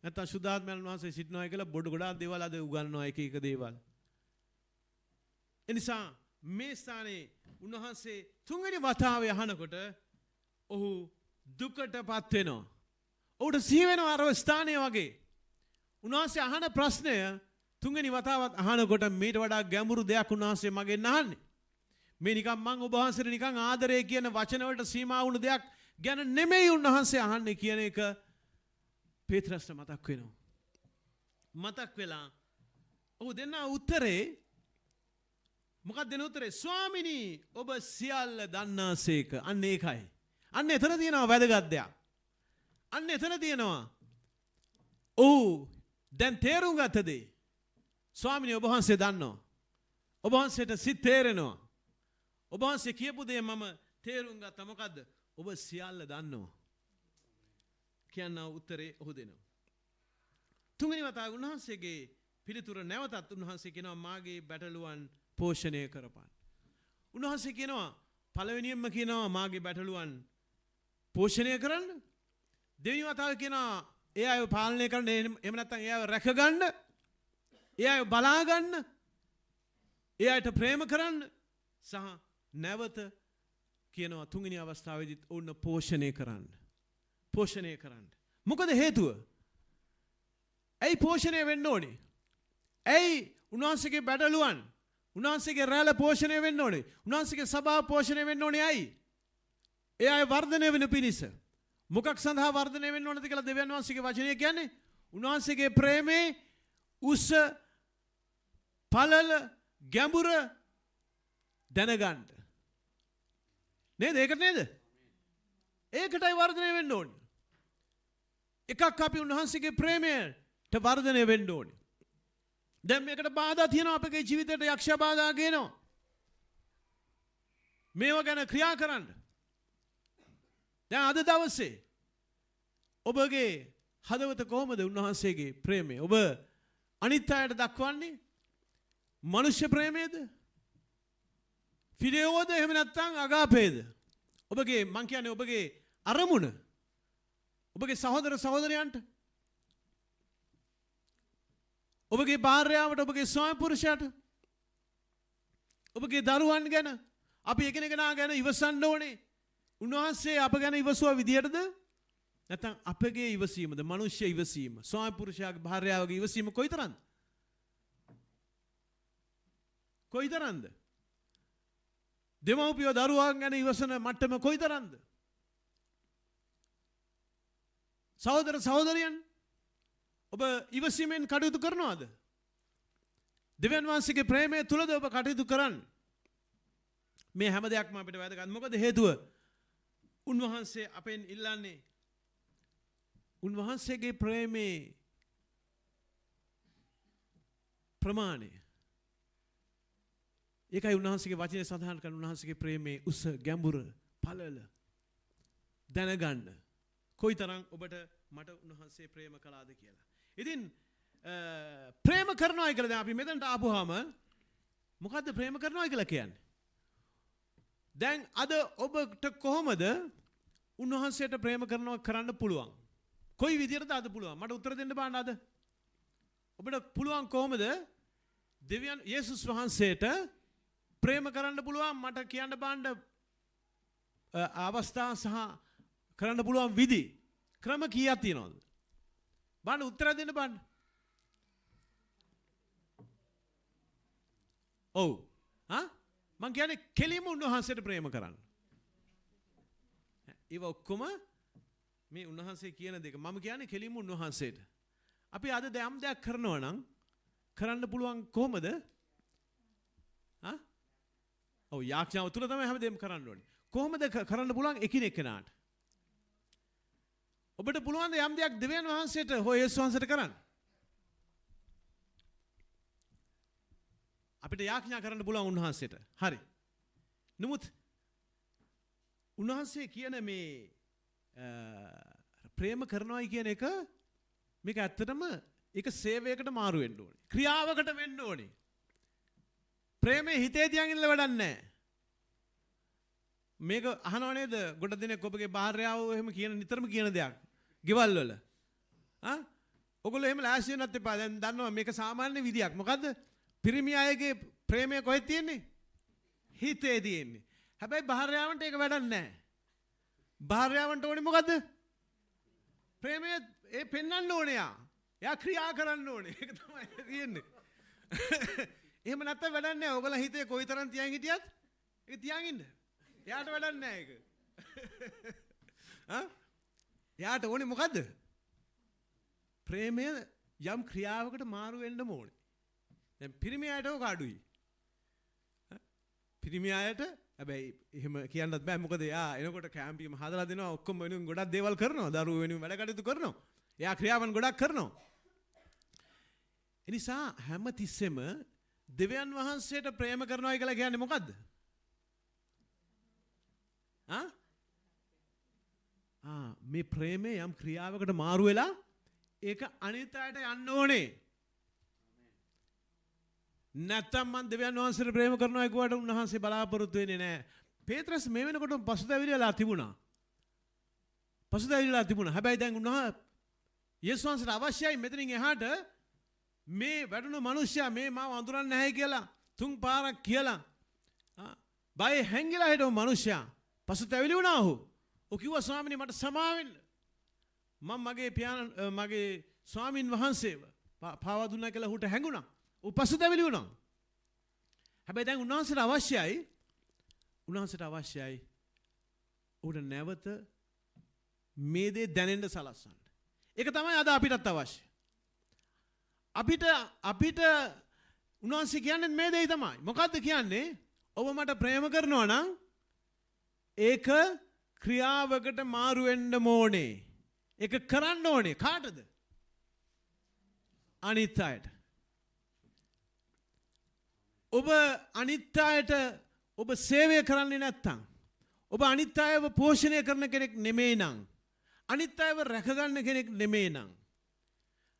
නැත්තම් සුද්ධාත්මයන් වහන්සේ සිටිනවා කියලා ගොඩාක් දේවල් අද උගන්වනවා එක එක දේවල්. එනිසා මේ ස්ථානයේ උන්වහන්සේ තුන්වෙනි වතාවේ අහනකොට ඔහු දුකටපත් වෙනවා. ඔහුට සිහි වෙනවා අර ස්ථානයේ වගේ. උන්වහන්සේ අහන ප්‍රශ්නය තුන්වෙනි වතාවත් අහනකොට මීට වඩා ගැඹුරු දෙයක් උන්වහන්සේ මගෙන් අහන්නේ. මේ නිකන් මං ඔබ වහන්සේට නිකන් ආදරය කියන වචන වලට සීමා වුණු දෙයක් ගැන නෙමෙයි උන්වහන්සේ අහන්නේ කියන එක පේත්‍රස්ට මතක් වෙනවා. මතක් වෙලා ඔහු දෙන්න උත්තරේ මොකක්ද දෙන උත්තරේ? ස්වාමිනී ඔබ සියල්ල දන්නාසේක. අන්න ඒකයි. අන්න එතන තියෙනවා වැදගත් දෙයක්. අන්න එතන තියෙනවා ඔව් දැන් තේරුම් ගත්ත දේ. ස්වාමිනී ඔබ වහන්සේ දන්නවා. ඔබ වහන්සේට සිත් තේරෙනවා. ඔබ වහන්සේ කියපු දේ මම තේරුම් ගත්තා. මොකද්ද? ඔබ සියල්ල දන්නවා. කියන උත්තරේ ඔහු දෙනවා. තුන්වෙනි වතාවේ උන්වහන්සේගේ පිළිතුර නැවතත් උන්වහන්සේ කියනවා මාගේ බැටළුවන් පෝෂණය කරපන්. උන්වහන්සේ කියනවා පළවෙනියෙන්ම කියනවා මාගේ බැටළුවන් පෝෂණය කරන්න. දෙවෙනි වතාවේ කියනවා ඒ අයව පාලනය කරන්න, එහෙම නැත්නම් ඒ අයව රැකගන්න, ඒ අයව බලා ගන්න, ඒ අයට ප්‍රේම කරන්න සහ නැවත කියනවා තුන්වෙනි අවස්ථාවේදීත් ඔවුන් පෝෂණය කරන්න. පෝෂණය කරන්න. මොකද හේතුව? ඇයි පෝෂණය වෙන්න ඕනේ? ඇයි උන්වහන්සේගේ බැටළුවන් උන්වහන්සේගේ රැළ පෝෂණය වෙන්න ඕනේ? උන්වහන්සේගේ සභාව පෝෂණය වෙන්න ඕනේ ඇයි? ඒ අය වර්ධනය වෙන පිණිස. මොකක් සඳහා වර්ධනය වෙන්න ඕනද කියලා දෙවියන් වහන්සේගේ වචනය කියන්නේ? උන්වහන්සේගේ ප්‍රේමේ උස පළල ගැඹුර දැනගන්න. නේද? ඒකට නේද? ඒකටයි වර්ධනය වෙන්න ඕනේ. එකක් අපි උන්වහන්සේගේ ප්‍රේමයට වර්ධනය වෙන්න ඕනේ. දැන් මේකට බාධා තියෙනවා අපේ ජීවිතේට යක්ෂ බාධා ගේනවා. මේව ගැන ක්‍රියා කරන්න. දැන් අද දවසේ ඔබගේ හදවත කොහොමද උන්වහන්සේගේ ප්‍රේමය? ඔබ අනිත් අයට දක්වන්නේ මනුෂ්‍ය ප්‍රේමයේද? ෆිලියෝද එහෙම නැත්නම් අගාපේද? ඔබගේ මං කියන්නේ ඔබගේ අරමුණ ඔබගේ සහෝදර සහෝදරයන්ට, ඔබගේ භාර්යාවට, ඔබගේ ස්වාමි පුරුෂයාට, ඔබගේ දරුවන් ගැන අපි එකිනෙකා ගැන ඉවසන්න ඕනේ. උන්වහන්සේ අප ගැන ඉවසුවා විදියටද? නැත්නම් අපගේ ඉවසීමද? මනුෂ්‍ය ඉවසීම, ස්වාමි පුරුෂයාගේ භාර්යාවගේ ඉවසීම කොයිතරම්ද? කොයිතරම්ද? දෙමව්පියෝ දරුවන් ගැන ඉවසන මට්ටම කොයිතරම්ද? සහෝදර සහෝදරියන් ඔබ ඉවසීමෙන් කටයුතු කරනවද? දෙවියන් වහන්සේගේ ප්‍රේමය තුලද ඔබ කටයුතු කරන්නේ? මේ හැම දෙයක්ම අපිට වැදගත්. මොකද හේතුව? උන්වහන්සේ අපෙන් ඉල්ලන්නේ උන්වහන්සේගේ ප්‍රේමේ ප්‍රමාණය. ඒකයි උන්වහන්සේගේ වචනේ සඳහන් කරන උන්වහන්සේගේ ප්‍රේමේ උස ගැඹුර පළල දැනගන්න. කොයිතරම් ඔබට මට උන්වහන්සේ ප්‍රේම කළාද කියලා. ඉතින් ප්‍රේම කරනවා කියලා දැන් අපි මෙතනට ආපුවාම මොකද්ද ප්‍රේම කරනවා කියලා කියන්නේ? දැන් අද ඔබට කොහොමද උන්වහන්සේට ප්‍රේම කරන්න පුළුවන්? කොයි විදියටද අද පුළුවන්? මට උත්තර දෙන්න බෑ අද. ඔබට පුළුවන් කොහොමද දෙවියන් යේසුස් වහන්සේට ප්‍රේම කරන්න පුළුවන්? මට කියන්න බෑන්න අවස්ථා සහ කරන්න පුළුවන් විදි ක්‍රම කීයක් තියෙනවද? බෑන්න උත්තර දෙන්න බෑන්න. ඔව්. මං කියන්නේ කෙලින්ම උන්වහන්සේට ප්‍රේම කරන්න. ඒව ඔක්කොම මේ උන්වහන්සේ කියන දෙක. මම කියන්නේ කෙලින්ම උන්වහන්සේට. අපි අද දැම් දෙයක් කරනවා නම් කරන්න පුළුවන් කොහොමද? ඔව් යාඥාව තුල තමයි හැමදේම කරන්න ඕනේ. කොහොමද කරන්න පුළුවන් එකිනෙකනාට? ඔබට පුළුවන් ද යම් දෙයක් දෙවියන් වහන්සේට හෝ යේසුස් වහන්සේට කරන්න? අපිට යාඥා කරන්න පුළුවන් උන්වහන්සේට. හරි. නමුත් උන්වහන්සේ කියන මේ ප්‍රේම කරනවායි කියන එක මේක ඇත්තටම ඒක සේවයකට මාරු වෙන්න ඕනේ. ක්‍රියාවකට වෙන්න ඕනේ. ප්‍රේමේ හිතේ තියන් ඉන්න වැඩක් නැහැ. මේක අහනව නේද? ගොඩ දිනෙක ඔබගේ භාර්යාව එහෙම කියන නිතරම කියන දෙයක්. ගෙවල් වල. ඔගොල්ලෝ එහෙම ලෑස්ති වෙන්නත් එපා. දැන් දන්නවා මේක සාමාන්‍ය විදියක්. මොකද්ද? පිරිමි අයගේ ප්‍රේමය කොහෙද තියෙන්නේ? හිතේ තියෙන්නේ. හැබැයි භාර්යාවන්ට ඒක වැඩක් නැහැ. භාර්යාවන්ට ඕනේ මොකද්ද? ප්‍රේමය ඒ පෙන්වන්න ඕනේ යා. එයා ක්‍රියා කරන්න ඕනේ. ඒක තමයි තියෙන්නේ. එහෙම නැත්නම් වැඩක් නැහැ. ඔයගොල්ලෝ හිතේ කොයිතරම් තියන් හිටියත් ඒක තියන් ඉන්න. එයාට වැඩක් නැහැ ඒක. එයාට ඕනේ මොකද්ද? ප්‍රේමය යම් ක්‍රියාවකට මාරු වෙන්න ඕනේ. දැන් පිරිමි අයට ඔක අඩුයි. පිරිමි අයට හැබැයි එහෙම කියන්නත් බෑ. මොකද එයා එනකොට කැම්පියම හදලා දෙනවා. ඔක්කොම වෙනුවෙන් ගොඩක් දේවල් කරනවා. දරුවෝ වෙනුවෙන් වැඩ කටයුතු කරනවා. එයා ක්‍රියාවන් ගොඩක් කරනවා. ඒ නිසා හැම තිස්සෙම දෙවියන් වහන්සේට ප්‍රේම කරනවා කියලා කියන්නේ මොකද්ද? මේ ප්‍රේමය යම් ක්‍රියාවකට මාරු වෙලා ඒක අනිත් අයට යන්න ඕනේ. නැත්තම් මං දෙවියන් වහන්සේට ප්‍රේම කරනවා කියුවාට උන්වහන්සේ බලාපොරොත්තු වෙන්නේ නැහැ. පේත්‍රස් මේ වෙනකොට පසුතැවිලි වෙලා තිබුණා. හැබැයි දැන් උන්වහන්සේ යේසුස් වහන්සේට අවශ්‍යයි මෙතනින් එහාට මේ වැඩුණු මිනිස්සයා මේ මාව අඳුරන්නේ නැහැ කියලා 3 පාරක් කියලා බය හැංගිලා හිටව මිනිස්සයා පසුතැවිලි වුණා ඔහු. ඔහු කිව්වා ස්වාමීනි මට සමා වෙන්න. මම මගේ ස්වාමින් වහන්සේව පාවා දුන්නා කියලා ඔහුට හැඟුණා. ඔහු පසුතැවිලි වුණා. හැබැයි දැන් උන්වහන්සේට අවශ්‍යයි ඔහුට නැවත මේ දේ දැනෙන්න සලස්වන්න. ඒක තමයි අද අපිටත් අවශ්‍ය. අපිට උන්වහන්සේ කියන්නේ මේ දේ තමයි. මොකද්ද කියන්නේ? ඔබ මට ප්‍රේම කරනවා නම් ඒක ක්‍රියාවකට මාරු වෙන්න ඕනේ. ඒක කරන්න ඕනේ. කාටද? අනිත් අයට. ඔබ අනිත් අයට ඔබ සේවය කරන්නේ නැත්තම්, ඔබ අනිත් අයව පෝෂණය කරන කෙනෙක් නෙමෙයි නම්, අනිත් අයව රැකගන්න කෙනෙක් නෙමෙයි නම්,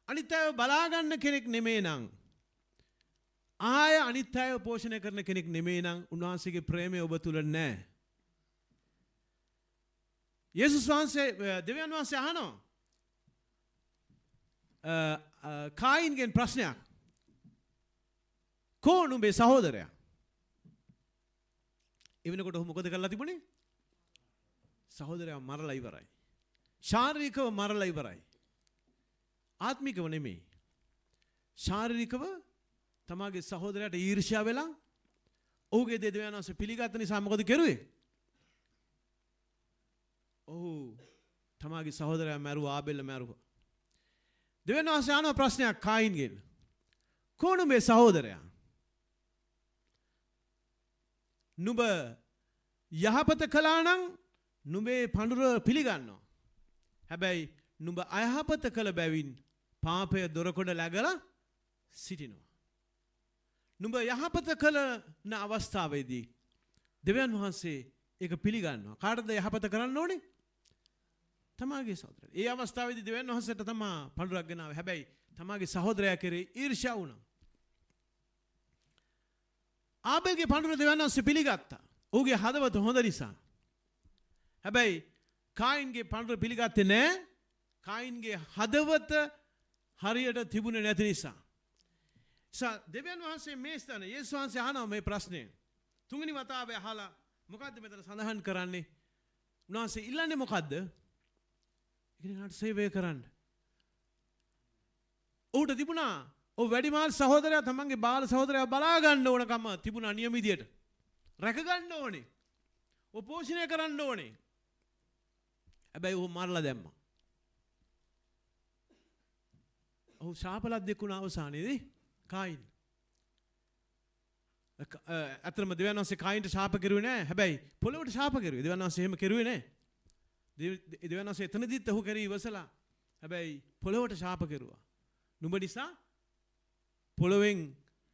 අනිත් අයව බලා ගන්න කෙනෙක් නෙමෙයි නම්, ආය අනිත් අයව පෝෂණය කරන කෙනෙක් නෙමෙයි නම් උන්වහන්සේගේ ප්‍රේමය ඔබ තුල නැහැ. යේසුස් වහන්සේ දෙවියන් වහන්සේ අහනවා කායින්ගෙන් ප්‍රශ්නයක්. කෝ නුඹේ සහෝදරයා? එවනකොට ඔහු මොකද කරලා තිබුණේ? සහෝදරයා මරලා ඉවරයි. ශාරීරිකව මරලා ඉවරයි. ආත්මිකව නෙමෙයි. ශාරීරිකව තමාගේ සහෝදරයාට ඊර්ෂ්‍යා වෙලා ඔහුගේ දෙවියන් වහන්සේ පිළිගත් නිසා මොකද කරුවේ? ඔහු තමාගේ සහෝදරයා මැරුවා, ආබෙල් මැරුවා. දෙවියන් වහන්සේ අහන ප්‍රශ්නයක් කායින්ගෙන්. කෝ නුඹේ සහෝදරයා? නුඹ යහපත කළා නම් නුඹේ පඬුර පිළිගන්නවා. හැබැයි නුඹ අයහපත කළ බැවින් පාපය දොරකොඩ läගලා සිටිනවා. නුඹ යහපත කළ අවස්ථාවේදී දෙවියන් වහන්සේ ඒක පිළිගන්නවා. කාටද යහපත කරන්න ඕනේ? තමාගේ සහෝදරයා. ඒ අවස්ථාවේදී දෙවියන් වහන්සේට තමා පඬුරක් ගෙනාවේ. හැබැයි තමාගේ සහෝදරයා කෙරෙහි ඊර්ෂ්‍යා වුණා. ආබෙල්ගේ පඬුර දෙවියන් වහන්සේ පිළිගත්තා. ඔහුගේ හදවත හොඳ නිසා. හැබැයි කායින්ගේ පඬුර පිළිගත්තේ නැහැ. කායින්ගේ හදවත හරියට තිබුණේ නැති නිසා. දෙවියන් වහන්සේ මේ ස්ථානයේ යේසුස් වහන්සේ අහනවා මේ ප්‍රශ්නේ. තුන්වෙනි වතාවේ අහලා මොකද්ද මෙතන සඳහන් කරන්නේ? උන්වහන්සේ ඉල්ලන්නේ මොකද්ද? ඒකට සේවය කරන්න. ඔහුට තිබුණා ඔව් වැඩිමාල් සහෝදරයා තමන්ගේ බාල සහෝදරයා බලා ගන්න ඕනකම තිබුණා නියම විදියට. රැක ගන්න ඕනේ. ඔව් පෝෂණය කරන්න ඕනේ. හැබැයි ඔහු මරලා දැම්මා. ඔහු ශාපලක් දෙකුණ අවසානයේදී කායින්. අතරම දෙවියන් වහන්සේ කායින්ට ශාප කෙරුවේ නැහැ. හැබැයි පොළොවට ශාප කෙරුවේ. දෙවියන් වහන්සේ එහෙම කෙරුවේ නැහැ. දෙවියන් වහන්සේ එතනදිත් ඔහු කරේ ඉවසලා. හැබැයි පොළොවට ශාප කෙරුවා. නුඹ නිසා පොළොවෙන්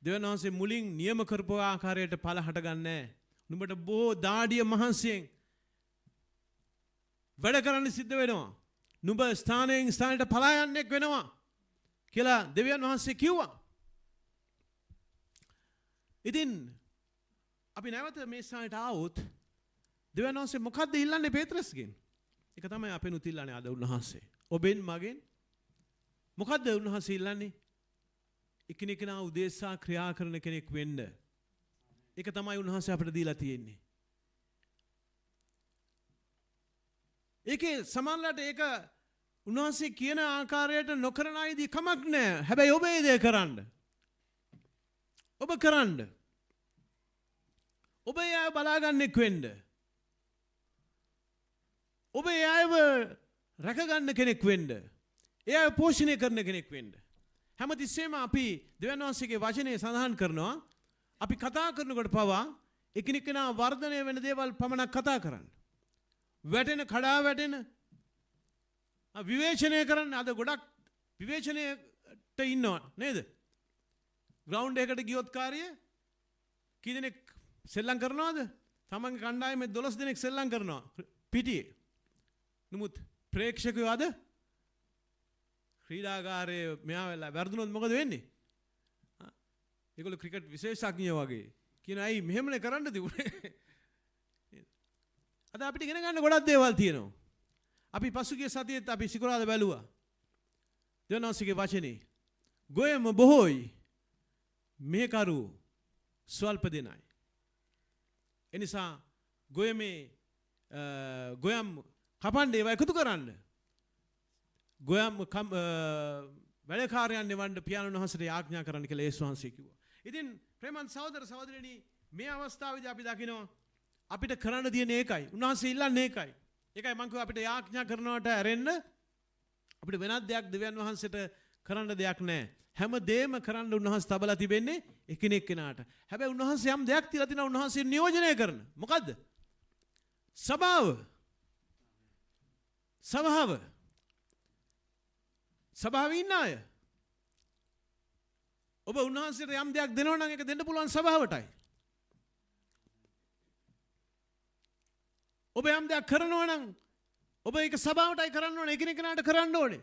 දෙවියන් වහන්සේ මුලින් නියම කරපු ආකාරයට ඵල හටගන්නේ නැහැ. නුඹට බොහෝ දාඩිය මහන්සියෙන් වැඩ කරන්න සිද්ධ වෙනවා. නුඹ ස්ථානයෙන් ස්ථානයට පලා යන්නෙක් වෙනවා කියලා දෙවියන් වහන්සේ කිව්වා. ඉතින් අපි නැවත මේ ස්ථානයට ආවොත් දෙවියන් වහන්සේ මොකද්ද ඉල්ලන්නේ පේත්‍රස්ගෙන්? ඒක තමයි අපෙනුත් ඉල්ලන්නේ අද උන්වහන්සේ. ඔබෙන් මගෙන් මොකද්ද උන්වහන්සේ ඉල්ලන්නේ? එකිනෙකා උදෙසා ක්‍රියා කරන කෙනෙක් වෙන්න. ඒක තමයි උන්වහන්සේ අපිට දීලා තියෙන්නේ. ඒකේ සමහරවිට ඒක උන්වහන්සේ කියන ආකාරයට නොකරන අයදී කමක් නැහැ. හැබැයි ඔබ ඒ දේ කරන්න. ඔබ කරන්න. ඔබ ඒ අය බලාගන්නෙක් වෙන්න. ඔබ ඒ අයව රැකගන්න කෙනෙක් වෙන්න. ඒ අය පෝෂණය කරන කෙනෙක් වෙන්න. හැමතිස්සෙම අපි දෙවියන් වහන්සේගේ වචනේ සඳහන් කරනවා අපි කතා කරනකොට පවා එකිනෙකා වර්ධනය වෙන දේවල් පමණක් කතා කරන්න. වැටෙන කඩා වැටෙන විවේචනය කරන්න අද ගොඩක් විවේචනයට ඉන්නවා නේද? ග්‍රවුන්ඩ් එකකට ගියොත් කාර්යය කී දෙනෙක් සෙල්ලම් කරනවද? තමන්ගේ කණ්ඩායමේ 12 දෙනෙක් සෙල්ලම් කරනවා පිටියේ. නමුත් ප්‍රේක්ෂකයෝ අද ක්‍රීඩාගාරයේ මෙහා වෙලා වැරදුනොත් මොකද වෙන්නේ? ඒගොල්ලෝ ක්‍රිකට් විශේෂඥයෝ වගේ කියන අය මෙහෙමනේ කරන්න තිබුණේ. අද අපිට ඉගෙන ගන්න ගොඩක් දේවල් තියෙනවා. අපි පසුගිය සතියේත් අපි සිකුරාදා බැලුවා. දෙවනසිගේ වචනේ. ගොයම බොහෝයි මේකරු ස්වල්ප දෙනයි. එනිසා ගොයමේ ගොයම් කපන්න ඒවා එකතු කරන්න. ගොයම් වැඩකාරයන් එවන්න පියාණන් වහන්සේට යාඥා කරන්න කියලා යේසුස් වහන්සේ කිව්වා. ඉතින් ප්‍රේමන්ත සහෝදර සහෝදරියනි මේ අවස්ථාවේදී අපි දකිනවා අපිට කරන්න තියෙන ඒකයි. උන්වහන්සේ ඉල්ලන්නේ ඒකයි. ඒකයි මම කිව්වා අපිට යාඥා කරනවට ඇරෙන්න අපිට වෙනත් දෙයක් දෙවියන් වහන්සේට කරන්න දෙයක් නැහැ. හැම දෙයක්ම කරන්න උන්වහන්සේ තබලා තිබෙන්නේ එකිනෙක කෙනාට. හැබැයි උන්වහන්සේ යම් දෙයක් තියලා තිනවා උන්වහන්සේ නියෝජනය කරන. මොකද්ද? සභාව. සභාව. සභාවේ ඉන්න අය. ඔබ උන්වහන්සේට යම් දෙයක් දෙනවා නම් ඒක දෙන්න පුළුවන් සභාවටයි. ඔබ යම් දෙයක් කරනවා නම් ඔබ ඒක සභාවටයි කරන්න ඕනේ එකිනෙකාට කරන්න ඕනේ.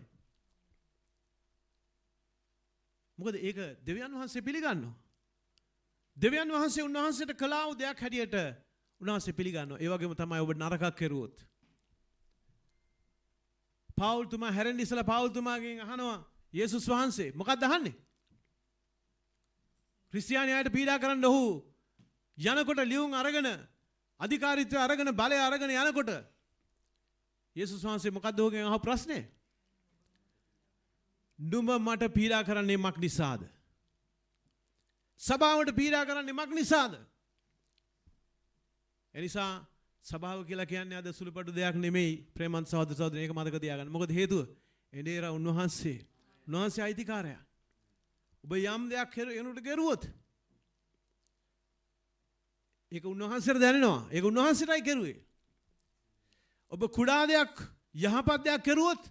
මොකද ඒක දෙවියන් වහන්සේ පිළිගන්නවා. දෙවියන් වහන්සේ උන්වහන්සේට කළා වූ දෙයක් හැටියට උන්වහන්සේ පිළිගන්නවා. ඒ වගේම තමයි ඔබ නරකක් කෙරුවොත්. පාවුල්තුමා හැරෙන්න ඉස්සලා පාවුල්තුමාගෙන් අහනවා යේසුස් වහන්සේ මොකක්ද අහන්නේ? ක්‍රිස්තියානියාට පීඩා කරන්න ඔහු යනකොට ලියුම් අරගෙන අධිකාරීත්වය අරගෙන බලය අරගෙන යනකොට යේසුස් වහන්සේ මොකක්ද ඔහුගෙන් අහපු ප්‍රශ්නේ? නුඹ මට පීඩා කරන්නේ මක් නිසාද? සභාවට පීඩා කරන්නේ මක් නිසාද? එනිසා සභාව කියලා කියන්නේ අද සුළුපටු දෙයක් නෙමෙයි ප්‍රේමන්ත සහෝදර සහෝදරයනි ඒක මතක තියාගන්න. මොකද හේතුව? එඬේරා උන්වහන්සේ අයිතිකාරයා. ඔබ යම් දෙයක් එනුට කෙරුවොත් ඒක උන්වහන්සේට දැනෙනවා. ඒක උන්වහන්සේටයි කෙරුවේ. ඔබ කුඩා දෙයක් යහපත් දෙයක් කෙරුවොත්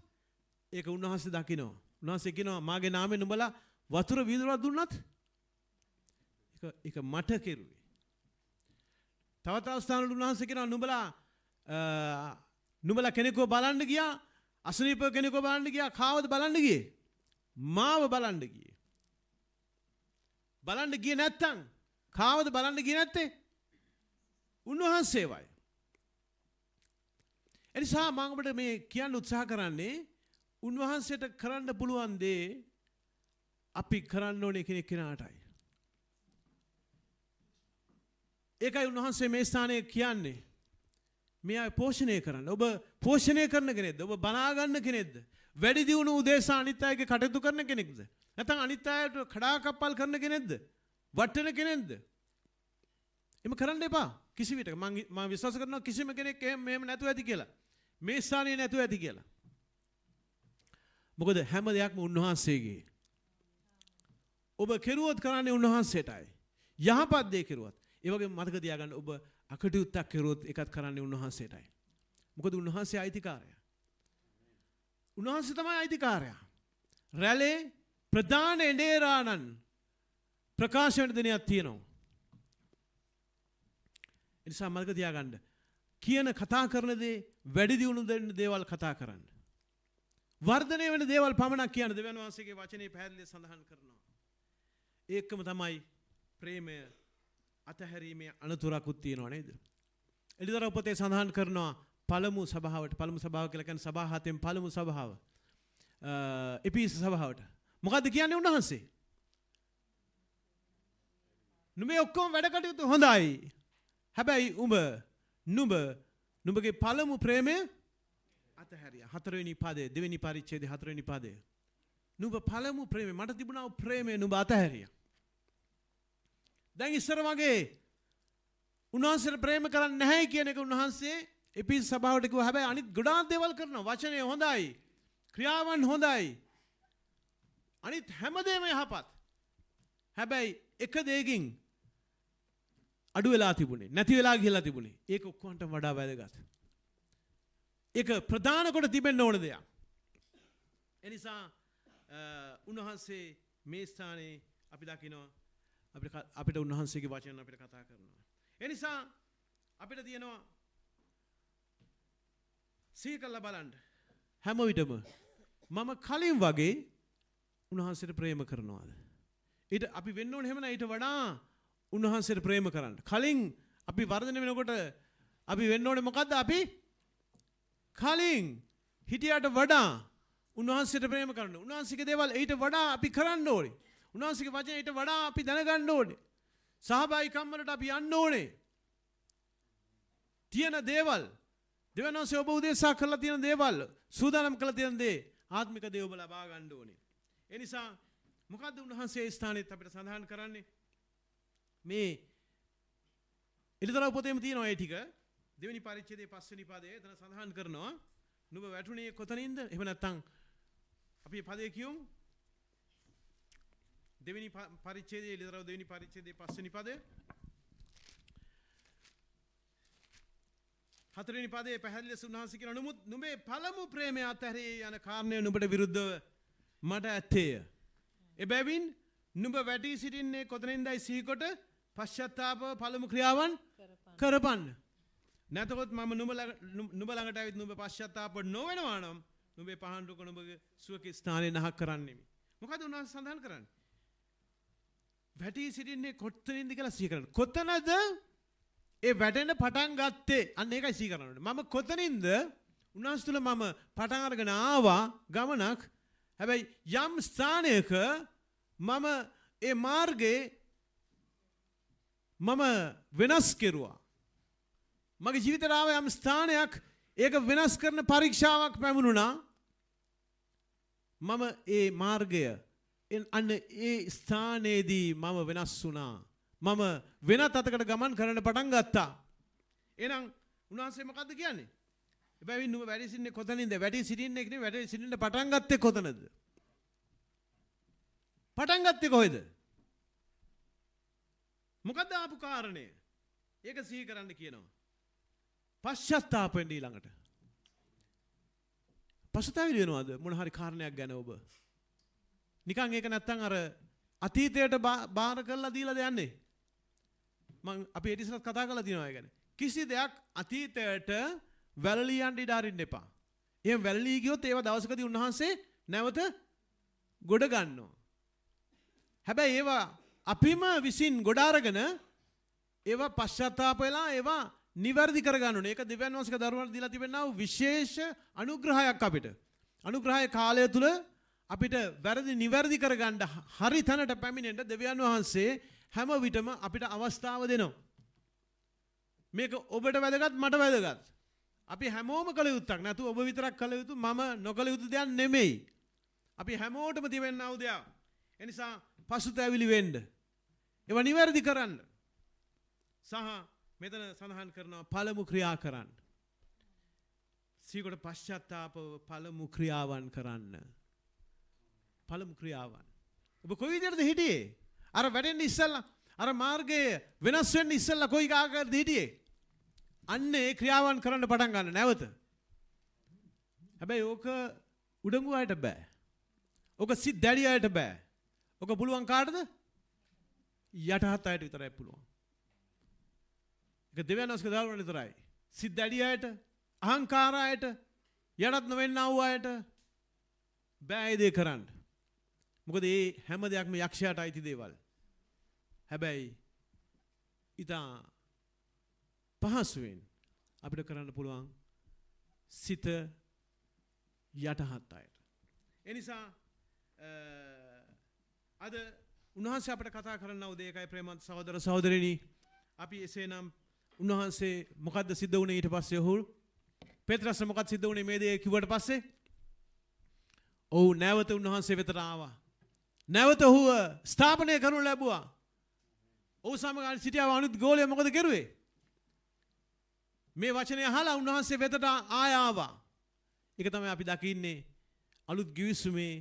ඒක උන්වහන්සේ දකිනවා. උන්වහන්සේ කියනවා මාගේ නාමයෙන් නුඹලා වතුර වීදුරක් දුන්නත් ඒක මට කෙරුවේ. තවත් අවස්ථාවල උන්වහන්සේ කියනවා නුඹලා කෙනෙකුව බලන්න ගියා අසනීප කෙනෙකුව බලන්න ගියා කාවද බලන්න ගියේ? මාව බලන්න ගියේ. බලන්න ගියේ නැත්තම් කාවද බලන්න ගියේ නැත්තේ? උන්වහන්සේවයි. එනිසා මම ඔබට මේ කියන්න උත්සාහ කරන්නේ උන්වහන්සේට කරන්න පුළුවන් දේ අපි කරන්න ඕනේ කෙනෙක්ටයි. ඒකයි උන්වහන්සේ මේ ස්ථානයේ කියන්නේ. මේ අය පෝෂණය කරන්න. ඔබ පෝෂණය කරන කෙනෙක්ද? ඔබ බනා ගන්න කෙනෙක්ද? වැඩි දියුණු උදෙසා අනිත් අයගේ කටයුතු කරන කෙනෙක්ද? නැත්නම් අනිත් අයට කඩාකප්පල් කරන කෙනෙක්ද? වටන කෙනෙක්ද? එම කරන්න එපා. කිසි විටක මම විශ්වාස කරනවා කිසිම කෙනෙක් මෙහෙම නැතුව ඇති කියලා. මේ ස්ථානයේ නැතුව ඇති කියලා. මොකද හැම දෙයක්ම උන්වහන්සේගේ. ඔබ කෙරුවොත් කරන්නේ උන්වහන්සේටයි. යහපත් දේ කෙරුවත්. ඒ වගේම මතක තියාගන්න ඔබ අකටයුත්තක් කෙරුවොත් ඒකත් කරන්නේ උන්වහන්සේටයි. මොකද උන්වහන්සේ අයිතිකාරයා. උන්වහන්සේ තමයි අයිතිකාරයා. රැළේ ප්‍රධාන එඬේරාණන් ප්‍රකාශ වෙන දිනයක් තියෙනවා. ඒ නිසා මතක තියාගන්න. කියන කතා කරන දේ වැඩි දියුණු දෙන්න දේවල් කතා කරන්න. වර්ධනය වෙන දේවල් පමණක් කියන දෙවියන් වහන්සේගේ වචනේ පැහැදිලිව සඳහන් කරනවා. ඒකම තමයි ප්‍රේමය අතහැරීමේ අනතුරකුත් තියෙනවා නේද? එළිදරව් පොතේ සඳහන් කරනවා පළමු සභාව කියලා කියන්නේ සභා හතෙන් පළමු සභාව. එපිස සභාවට. මොකද්ද කියන්නේ උන්වහන්සේ? නුඹේ ඔක්කොම වැඩ කටයුතු හොඳයි. හැබැයි නුඹගේ පළමු ප්‍රේමය අතහැරියා. හතරවෙනි පදේ දෙවෙනි පරිච්ඡේදයේ හතරවෙනි පදේ. නුඹ පළමු ප්‍රේමය මට තිබුණා ප්‍රේමය නුඹ අතහැරියා. දැන් ඉස්සර වගේ උන්වහන්සේට ප්‍රේම කරන්නේ නැහැ කියන එක උන්වහන්සේ එපිස සභාවට කිව්වා. හැබැයි අනිත් ගොඩාක් දේවල් කරනවා. වචනය හොඳයි. ක්‍රියාවන් හොඳයි. අනිත් හැමදේම යහපත්. හැබැයි එක දෙයකින් අඩු වෙලා තිබුණේ. නැති වෙලා ගිහලා තිබුණේ. ඒක ඔක්කොන්ට වඩා වැදගත්. ඒක ප්‍රධාන කොට තිබෙන්න ඕන දෙයක්. ඒ නිසා උන්වහන්සේ මේ ස්ථානයේ අපි දකිනවා අපිට උන්වහන්සේගේ වචන අපිට කතා කරනවා. ඒ නිසා අපිට තියෙනවා සිහි කරලා බලන්න. හැම විටම මම කලින් වගේ උන්වහන්සේට ප්‍රේම කරනවාද? ඊට අපි වෙන්න ඕනේ එහෙම නැහැ. ඊට වඩා උන්වහන්සේට ප්‍රේම කරන්න. කලින් අපි වර්ධනය වෙනකොට අපි වෙන්න ඕනේ මොකද්ද? අපි කලින් හිටියට වඩා උන්වහන්සේට ප්‍රේම කරන්න. උන්වහන්සේගේ දේවල් ඊට වඩා අපි කරන්න ඕනේ. උන්වහන්සේගේ වචන ඊට වඩා අපි දැනගන්න ඕනේ. සහභාගීකම් වලට අපි යන්න ඕනේ. තියෙන දේවල් දෙවියන් වහන්සේ ඔබ උදෙසා කරලා තියෙන දේවල් සූදානම් කරලා තියෙන දේ ආත්මික දේ ඔබ ලබා ගන්න ඕනේ. ඒ නිසා මොකද්ද උන්වහන්සේ ස්ථානෙත් අපිට සඳහන් කරන්නේ? මේ එළිදරව් පොතේම තියෙනවා ඒ ටික. දෙවෙනි පරිච්ඡේදයේ 5 වෙනි පදයේ එතන සඳහන් කරනවා නුඹ වැටුනේ කොතනින්ද? එහෙම නැත්නම් අපි පදේ කියමු. දෙවෙනි පරිච්ඡේදයේ එළිදරව් දෙවෙනි පරිච්ඡේදයේ 5 වෙනි පදය. හතරවෙනි පදයේ පැහැදිලි ලෙස උන්වහන්සේ කියනවා නුඹේ පළමු ප්‍රේමය අත්හැරී යන කාරණය නුඹට විරුද්ධව මට ඇත්තේය. එබැවින් නුඹ වැටී සිටින්නේ කොතනින්දයි සිහිකොට පශ්චාත්තාප පළමු ක්‍රියාවන් කරපන්න. නැතකොත් මම නුඹ ළඟට ඇවිත් නුඹ පශ්චාත්තාප නොවෙනවා නම් නුඹේ පහන් රුක නුඹගේ සුවකේ ස්ථානයේ නහක් කරන්නෙමි. මොකද උන්වහන්සේ සඳහන් කරන්නේ? වැටී සිටින්නේ කොතනින්ද කියලා සිහි කරන්න. කොතනද ඒ වැටෙන්න පටන් ගත්තේ? අන්න ඒකයි සිහි කරන්න ඕනේ. මම කොතනින්ද උන්වහන්සේ තුල මම පටන් අරගෙන ආවා ගමනක්. හැබැයි යම් ස්ථානයක මම ඒ මාර්ගේ මම වෙනස් කෙරුවා. මගේ ජීවිතේ ආව යම් ස්ථානයක් ඒක වෙනස් කරන පරීක්ෂාවක් පැමුණුණා. මම ඒ මාර්ගය අන්න ඒ ස්ථානයේදී මම වෙනස් වුණා. මම වෙනත් අතකට ගමන් කරන්න පටන් ගත්තා. එහෙනම් උන්වහන්සේ මොකද්ද කියන්නේ? එබැවින් නුඹ වැඩි සිටින්නේ කොතනින්ද? වැඩි සිටින්නේ නෙවෙයි වැඩි සිටින්න පටන් ගත්තේ කොතනද? පටන් ගත්තේ කොහෙද? මොකද්ද ආපු කාරණය? ඒක සිහි කරන්න කියනවා. පශ්චාත්තාප වෙන්න ඊළඟට. පසුතැවිලි වෙනවද මොන හරි කාරණයක් ගැන ඔබ? නිකන් ඒක නැත්තම් අර අතීතයට බාර කරලා දීලාද යන්නේ? අපි ඒ ඉස්සරත් කතා කරලා තියෙනවා ඒ ගැන. කිසි දෙයක් අතීතයට වැළලී යන්න ඉඩ අරින්න එපා. එහෙම වැළලී ගියොත් ඒව දවසකදී උන්වහන්සේ නැවත ගොඩ ගන්නවා. හැබැයි ඒවා අපිම විසින් ගොඩ අරගෙන ඒවා පශ්චාත්තාප වෙලා ඒවා නිවැරදි කරගන්න ඕනේ. ඒක දෙවියන් වහන්සේගේ දරුවන්ට දීලා තිබෙනා වූ විශේෂ අනුග්‍රහයක් අපිට. අනුග්‍රහයේ කාලය තුල අපිට වැරදි නිවැරදි කරගන්න හරි තැනට පැමිණෙන්න දෙවියන් වහන්සේ හැම විටම අපිට අවස්ථාව දෙනවා. මේක ඔබට වැදගත් මට වැදගත්. අපි හැමෝම කළ යුත්තක්. නැතු ඔබ විතරක් කළ යුතු මම නොකළ යුතු දෙයක් නෙමෙයි. අපි හැමෝටම තිබෙනා වූ දෙයක්. ඒ නිසා පසුතැවිලි වෙන්න. ඒවා නිවැරදි කරන්න. සහ මෙතන සඳහන් කරනවා පළමු ක්‍රියා කරන්න. සීකොට පශ්චාත්තාපව පළමු ක්‍රියාවන් කරන්න. පළමු ක්‍රියාවන්. ඔබ කොයි විදිහටද හිටියේ? අර වැඩෙන්න ඉස්සෙල්ලා අර මාර්ගයේ වෙනස් වෙන්න ඉස්සෙල්ලා කොයි ආකාරද හිටියේ? අන්නේ ක්‍රියාවන් කරන්න පටන් ගන්න නැවත. හැබැයි ඕක උඩඟු අයට බෑ. ඕක සිත් දැඩි අයට බෑ. ඕක පුළුවන් කාටද? යටහත් අයට විතරයි පුළුවන්. ඒක දෙවියන් වහන්සේගේ දරුවන්ට විතරයි. සිත් දැඩි අයට, අහංකාර අයට, යටත් නොවෙන්නා වූ අයට බෑ ඒ දේ කරන්න. මොකද මේ හැම දෙයක්ම යක්ෂයාට අයිති දේවල්. හැබැයි ඉතා පහසුවෙන් අපිට කරන්න පුළුවන් සිත යටහත් අයට. ඒ නිසා අද උන්වහන්සේ අපිට කතා කරන්න උදේ එකයි ප්‍රේමවත් සහෝදර සහෝදරිනි. අපි එසේනම් උන්වහන්සේ මොකද්ද සිද්ධ වුනේ ඊට පස්සේ ඔහු පෙත්‍රස් මොකක්ද සිද්ධ වුනේ මේ දේ කිව්වට පස්සේ? ඔහු නැවත උන්වහන්සේ වෙතට ආවා. නැවත ඔහුව ස්ථාපනය කරනු ලැබුවා. ඔහු සමග සිටියව අනිත් ගෝලයා මොකද කරුවේ? මේ වචනේ අහලා උන්වහන්සේ වෙතට ආය ආවා. ඒක තමයි අපි දකින්නේ අලුත් ගිවිසුමේ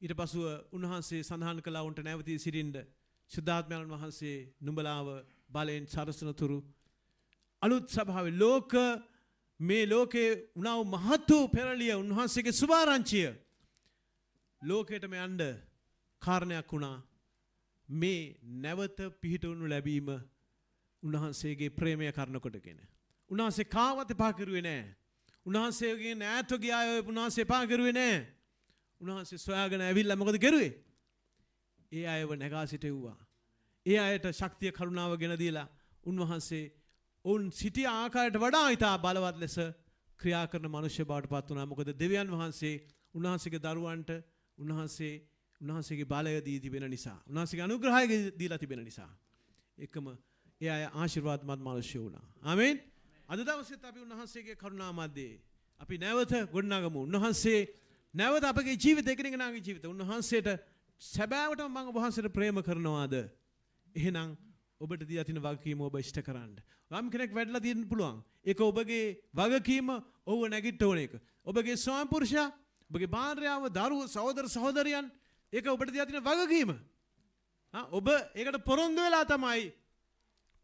ඊට පසුව උන්වහන්සේ සඳහන් කළා උන්ට නැවතී සිටින්න සුද්ධාත්මයන් වහන්සේ නුඹලාව බලෙන් සරසනතුරු අලුත් සභාවේ මේ ලෝකේ උනාව මහත් වූ පෙරළිය උන්වහන්සේගේ සුභාරංචිය ලෝකයටම යන්න කාරණයක් වුණා. මේ නැවත පිහිටවනු ලැබීම උන්වහන්සේගේ ප්‍රේමය කරන කොටගෙන. උන්වහන්සේ කාවත් එපා කරුවේ නැහැ. උන්වහන්සේගේ ඈත ගිය අය උන්වහන්සේ එපා කරුවේ නැහැ. උන්වහන්සේ සොයාගෙන ඇවිල්ලා මොකද කරුවේ? ඒ අයව නැගා සිටෙව්වා. ඒ අයට ශක්තිය කරුණාව ගෙන දීලා උන්වහන්සේ ඔවුන් සිටිය ආකාරයට වඩා ඉතා බලවත් ලෙස ක්‍රියා කරන මනුෂ්‍ය බවට පත් වුණා. මොකද දෙවියන් වහන්සේ උන්වහන්සේගේ දරුවන්ට උන්වහන්සේගේ බලය දී තිබෙන නිසා. උන්වහන්සේගේ අනුග්‍රහය දීලා තිබෙන නිසා. එකම ඒ අය ආශිර්වාදමත් මනුෂ්‍ය වුණා. ආමෙන්. අද දවසේත් අපි උන්වහන්සේගේ කරුණා මැද්දේ අපි නැවත ගොඩනගමු. උන්වහන්සේ නැවත අපගේ ජීවිත එකිනෙකාගේ ජීවිත උන්වහන්සේට සැබෑවටම මම ඔබ වහන්සේට ප්‍රේම කරනවාද? එහෙනම් ඔබට දී තියෙන වගකීම ඔබ ඉෂ්ට කරන්න. වම් කෙනෙක් වැඩලා තියෙන්න පුළුවන්. ඒක ඔබගේ වගකීම ඔව්ව නැගිට ඕන එක. ඔබගේ ස්වාමි පුරුෂයා, ඔබගේ භාර්යාව, දරුවෝ, සහෝදර සහෝදරියන් ඒක ඔබට දී තියෙන වගකීම. ඔබ ඒකට පොරොන්දු වෙලා තමයි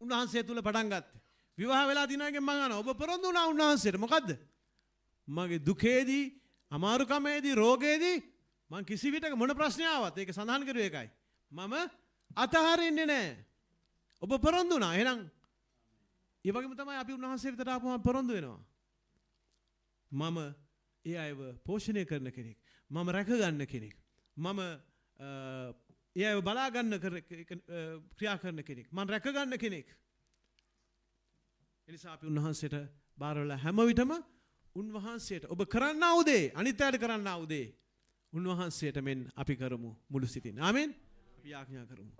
උන්වහන්සේ තුල පටන් ගත්තේ. විවාහ වෙලා දිනනගෙන් මම අහනවා ඔබ පොරොන්දු වුණා උන්වහන්සේට මොකද්ද? මගේ දුකේදී, අමාරුකමේදී, රෝගයේදී මං කිසි විටක මොන ප්‍රශ්නයක් ආවත් ඒක සඳහන් කරුවේ එකයි. මම අතහරින්නේ නැහැ. ඔබ පොරොන්දු වුණා. එහෙනම් ඒ වගේම තමයි අපි උන්වහන්සේ විතර ආපුවම පොරොන්දු වෙනවා. මම ඒ අයව පෝෂණය කරන කෙනෙක්. මම රැක ගන්න කෙනෙක්. මම ඒ අයව බලා ගන්න ක්‍රියා කරන කෙනෙක්. මම රැක ගන්න කෙනෙක්. ඒ නිසා අපි උන්වහන්සේට බාර වෙලා හැම විටම උන්වහන්සේට ඔබ කරන්නා වූ දේ අනිත් අයට කරන්නා වූ දේ උන්වහන්සේට මෙන් අපි කරමු මුළු සිතින්. ආමෙන්. අපි යාඥා කරමු.